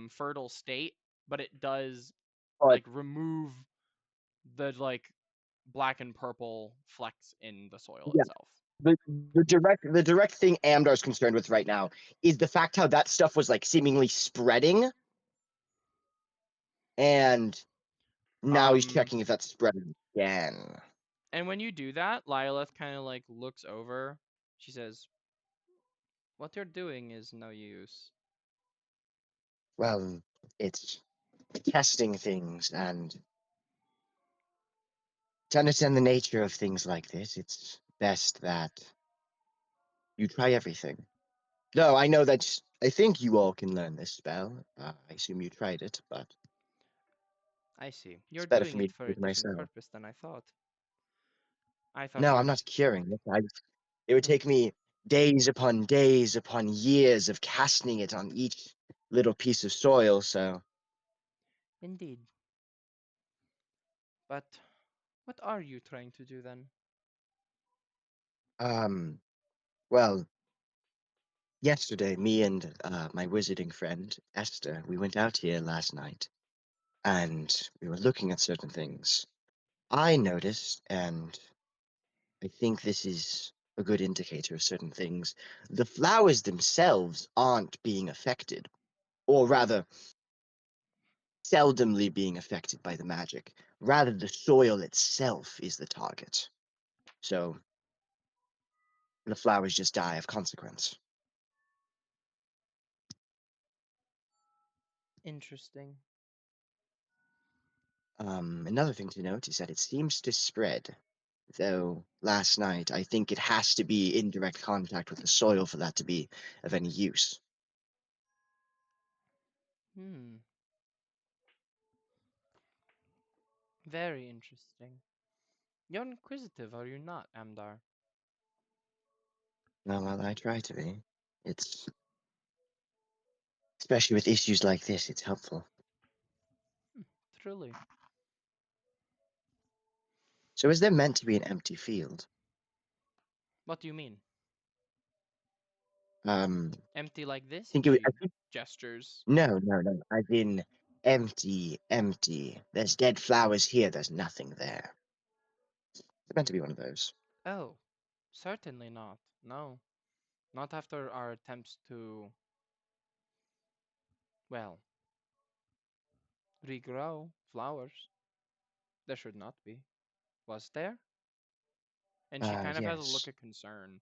S1: fertile state, but it does
S5: But
S1: like remove the like black and purple flecks in the soil
S5: yeah,
S1: itself.
S5: the direct thing Amdar's concerned with right now is the fact how that stuff was like seemingly spreading, and now he's
S1: Um,
S5: checking if that's spreading again.
S1: And when you do that, Lilith kind of like looks over. She says, "What you're doing is no use."
S5: Well, it's testing things, and to understand the nature of things like this, it's best that you try everything. No, I know that I think you all can learn this spell. I assume you tried it, but
S1: I see. You're
S5: it's better for
S1: doing
S5: me
S1: it
S5: to
S1: for
S5: do
S1: a
S5: it
S1: different
S5: myself.
S1: purpose than I thought. I thought
S5: No,
S1: you were
S5: I'm not
S1: just
S5: curing it. It would take me days upon years of casting it on each little piece of soil, so
S1: indeed. But what are you trying to do then?
S5: well, yesterday me and my wizarding friend Esther, we went out here last night and we were looking at certain things. I noticed, and I think this is a good indicator of certain things. The flowers themselves aren't being affected, or rather, seldomly being affected by the magic. Rather, the soil itself is the target. So, the flowers just die of consequence.
S1: Interesting.
S5: Another thing to note is that it seems to spread. Though last night, I think it has to be in direct contact with the soil for that to be of any use.
S1: Hmm. Very interesting. You're inquisitive, are you not, Amdar?
S5: Well, I try to be. It's especially with issues like this, it's helpful.
S1: Truly.
S5: So, is there meant to be an empty field?
S1: What do you mean?
S5: Um,
S1: Empty like this?
S5: think it was,
S1: She gestures.
S5: no, as in empty, empty. There's dead flowers here. There's nothing there. It's meant to be one of those.
S1: Oh, certainly not. No. Not after our attempts to, well, regrow flowers. There should not be. Was there? And she kind of has a look
S5: Yes,
S1: of concern.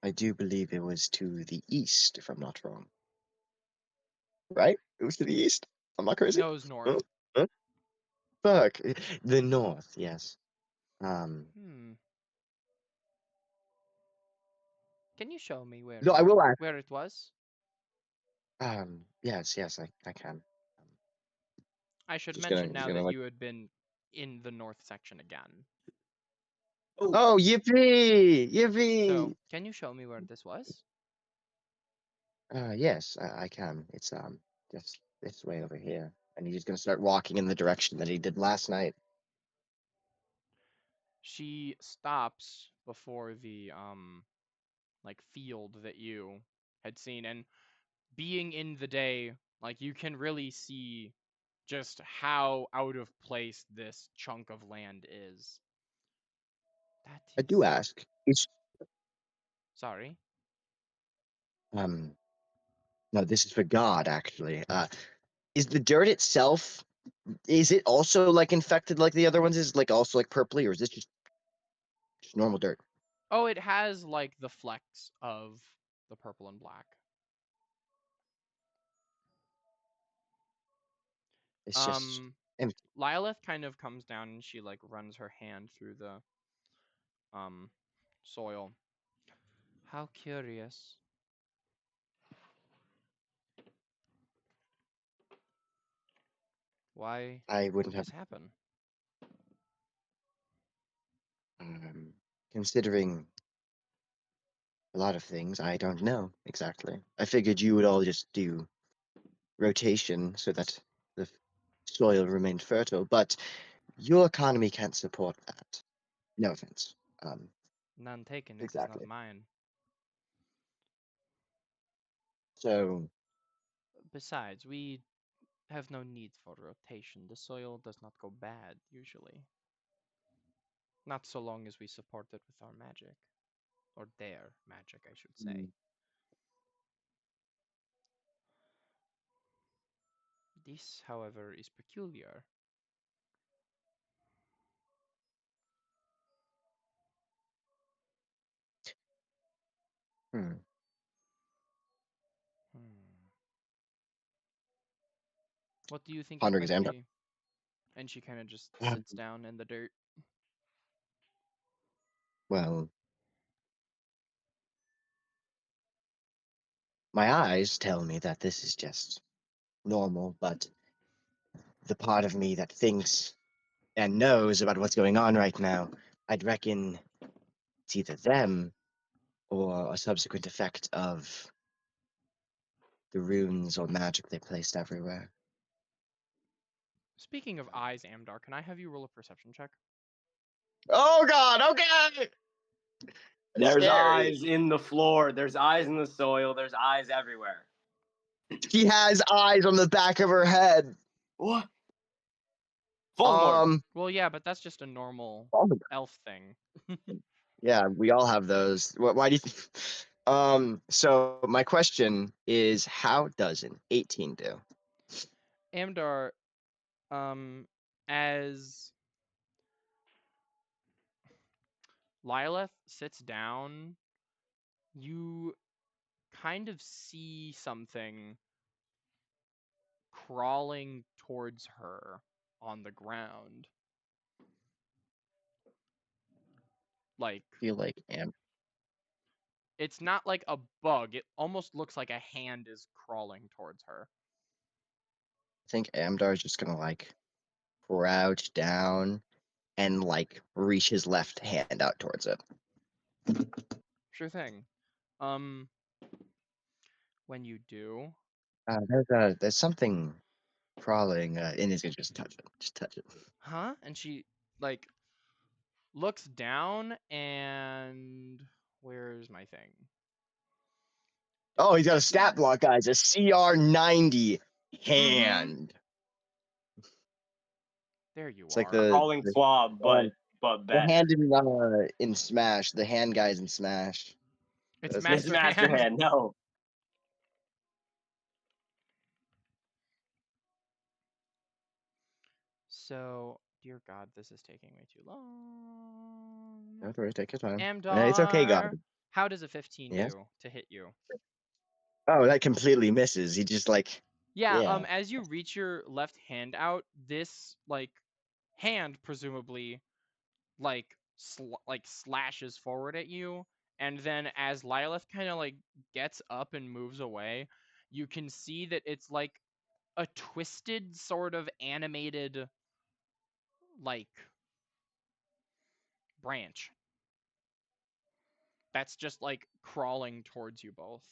S5: I do believe it was to the east, if I'm not wrong. Right? It was to the east. I'm not crazy.
S1: No, it was north.
S5: Huh? Huh? Fuck. The north, yes.
S1: Hmm. Can you show me where
S5: No, I will ask.
S1: where it was?
S5: Yes, I can.
S1: I should
S5: Just
S1: mention
S5: just
S1: now
S5: gonna
S1: that
S5: like.
S1: you had been in the north section again.
S3: Oh,
S5: Oh, yippee! Yippee!
S1: So, can you show me where this was?
S5: Yes, I can. It's just this way over here, and he's just gonna start walking in the direction that he did last night.
S1: She stops before the like field that you had seen, and being in the day, like you can really see just how out of place this chunk of land is. That
S5: I
S1: is
S5: do ask. It's
S1: sorry.
S5: um no, this is for God actually. Is the dirt itself? Is it also like infected like the other ones? Is it, like also like purpley, or is this just normal dirt?
S1: Oh, it has like the flecks of the purple and black.
S5: It's just empty.
S1: Lilith kind of comes down and she like runs her hand through the soil. How curious. Why
S5: I
S1: would
S5: wouldn't have
S1: this happen?
S5: um, considering a lot of things. I don't know exactly. I figured you would all just do rotation so that the soil remained fertile, but your economy can't support that. No offense.
S1: None taken, it is not
S5: Exactly.
S1: mine.
S5: So
S1: Besides, we have no need for rotation. The soil does not go bad, usually. Not so long as we support it with our magic. Or their magic, I should say. This, however, is peculiar.
S5: hmm.
S1: What do you think it
S5: Pondering
S1: might
S5: Xandar.
S1: be? And she kind of just
S5: Um,
S1: sits down in the dirt.
S5: Well, my eyes tell me that this is just normal, but the part of me that thinks and knows about what's going on right now, I'd reckon it's either them or a subsequent effect of the runes or magic they placed everywhere.
S1: Speaking of eyes, Amdar, can I have you roll a perception check?
S5: Oh God! Okay.
S2: There's
S5: Scary.
S2: eyes in the floor. There's eyes in the soil. There's eyes everywhere.
S5: She has eyes on the back of her head.
S2: What? Voldemort.
S1: Well, yeah, but that's just a normal
S5: Oh,
S1: elf thing.
S5: yeah, we all have those. Why do you? So my question is, how does an 18 do?
S1: Amdar, as Lilith sits down, you kind of see something crawling towards her on the ground. Like,
S5: Feel like
S1: it's not like a bug, it almost looks like a hand is crawling towards her.
S5: I think Amdar is just gonna like crouch down and like reach his left hand out towards it.
S1: Sure thing. When you do,
S5: There's something crawling, and he's gonna just touch it. Just touch it.
S1: huh? And she like looks down and where's my thing?
S5: Oh, he's got a stat block, guys. A CR90 hand.
S1: There you
S5: It's like
S1: are.
S2: Crawling swab,
S5: um,
S2: but
S5: the
S2: better.
S5: hand in Smash. The hand guys in Smash.
S1: It's
S5: That's
S2: It's
S1: Master
S2: Master
S1: Hand.
S2: Hand. No.
S1: So, dear God, this is taking way too long.
S5: Don't worry, take your time.
S1: Amdar,
S5: It's okay, God.
S1: how does a 15
S5: Yes.
S1: do to hit you?
S5: Oh, that completely misses. He just like
S1: Yeah,
S5: yeah.
S1: as you reach your left hand out, this like hand presumably like slashes forward at you, and then as Lilith kind of like gets up and moves away, you can see that it's like a twisted sort of animated like branch that's just like crawling towards you both.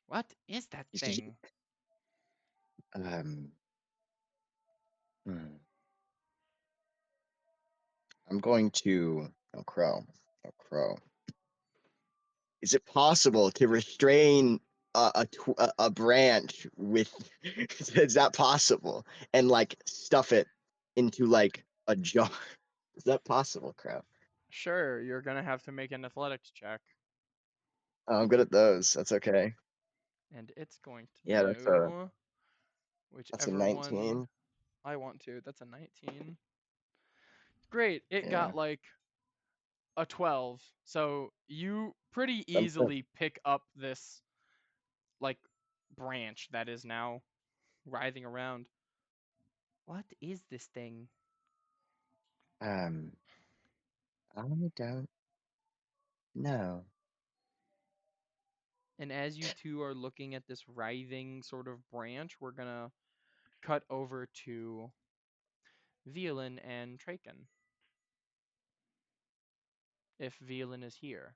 S1: What is that
S5: Is he-
S1: thing?
S5: Um, hmm. I'm going to. Oh, crow. Oh, crow. Is it possible to restrain a branch with? Is that possible? And like stuff it into like a jar? Is that possible, crow?
S1: Sure, you're gonna have to make an athletics check,
S5: Oh, I'm good at those. That's okay.
S1: and it's going to
S5: Yeah, that's a
S1: do
S5: that's a
S1: whichever one
S5: 19.
S1: I want to. That's a 19. Great, it
S5: Yeah.
S1: got like a 12. So you pretty
S5: I'm-
S1: easily pick up this like branch that is now writhing around. What is this thing?
S5: Um, I don't know.
S1: And as you two are looking at this writhing sort of branch, we're gonna cut over to Violin and Traken. If Violin is here.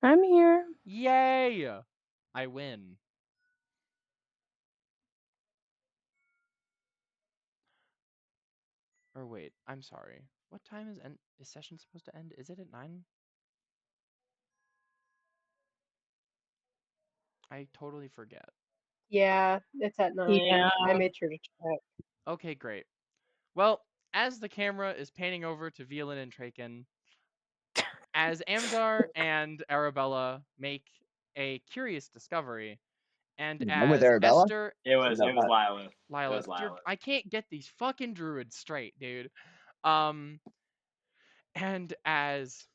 S8: I'm here.
S1: Yay! I win. Or wait, I'm sorry. What time is session supposed to end? Is it at 9? I totally forget.
S4: Yeah, it's at 9.
S8: Yeah.
S4: I made sure to check.
S1: Okay, great. Well, as the camera is panning over to Violin and Traken, as Amdar and Arabella make a curious discovery, and
S5: I'm with
S1: as
S5: Arabella.
S1: Esther,
S2: It was
S5: No,
S2: Lilith.
S1: Lilith,
S2: Lilith.
S1: I can't get these fucking druids straight, dude. And as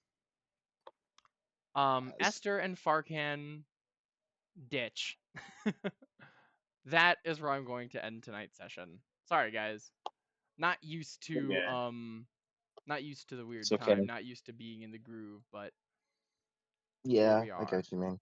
S1: Esther and Farkan ditch. That is where I'm going to end tonight's session. Sorry guys. Not used to
S2: Okay.
S1: not used to the weird
S5: It's okay.
S1: time, not used to being in the groove, but
S5: Yeah,
S1: we
S5: I
S1: are.
S5: get what you mean.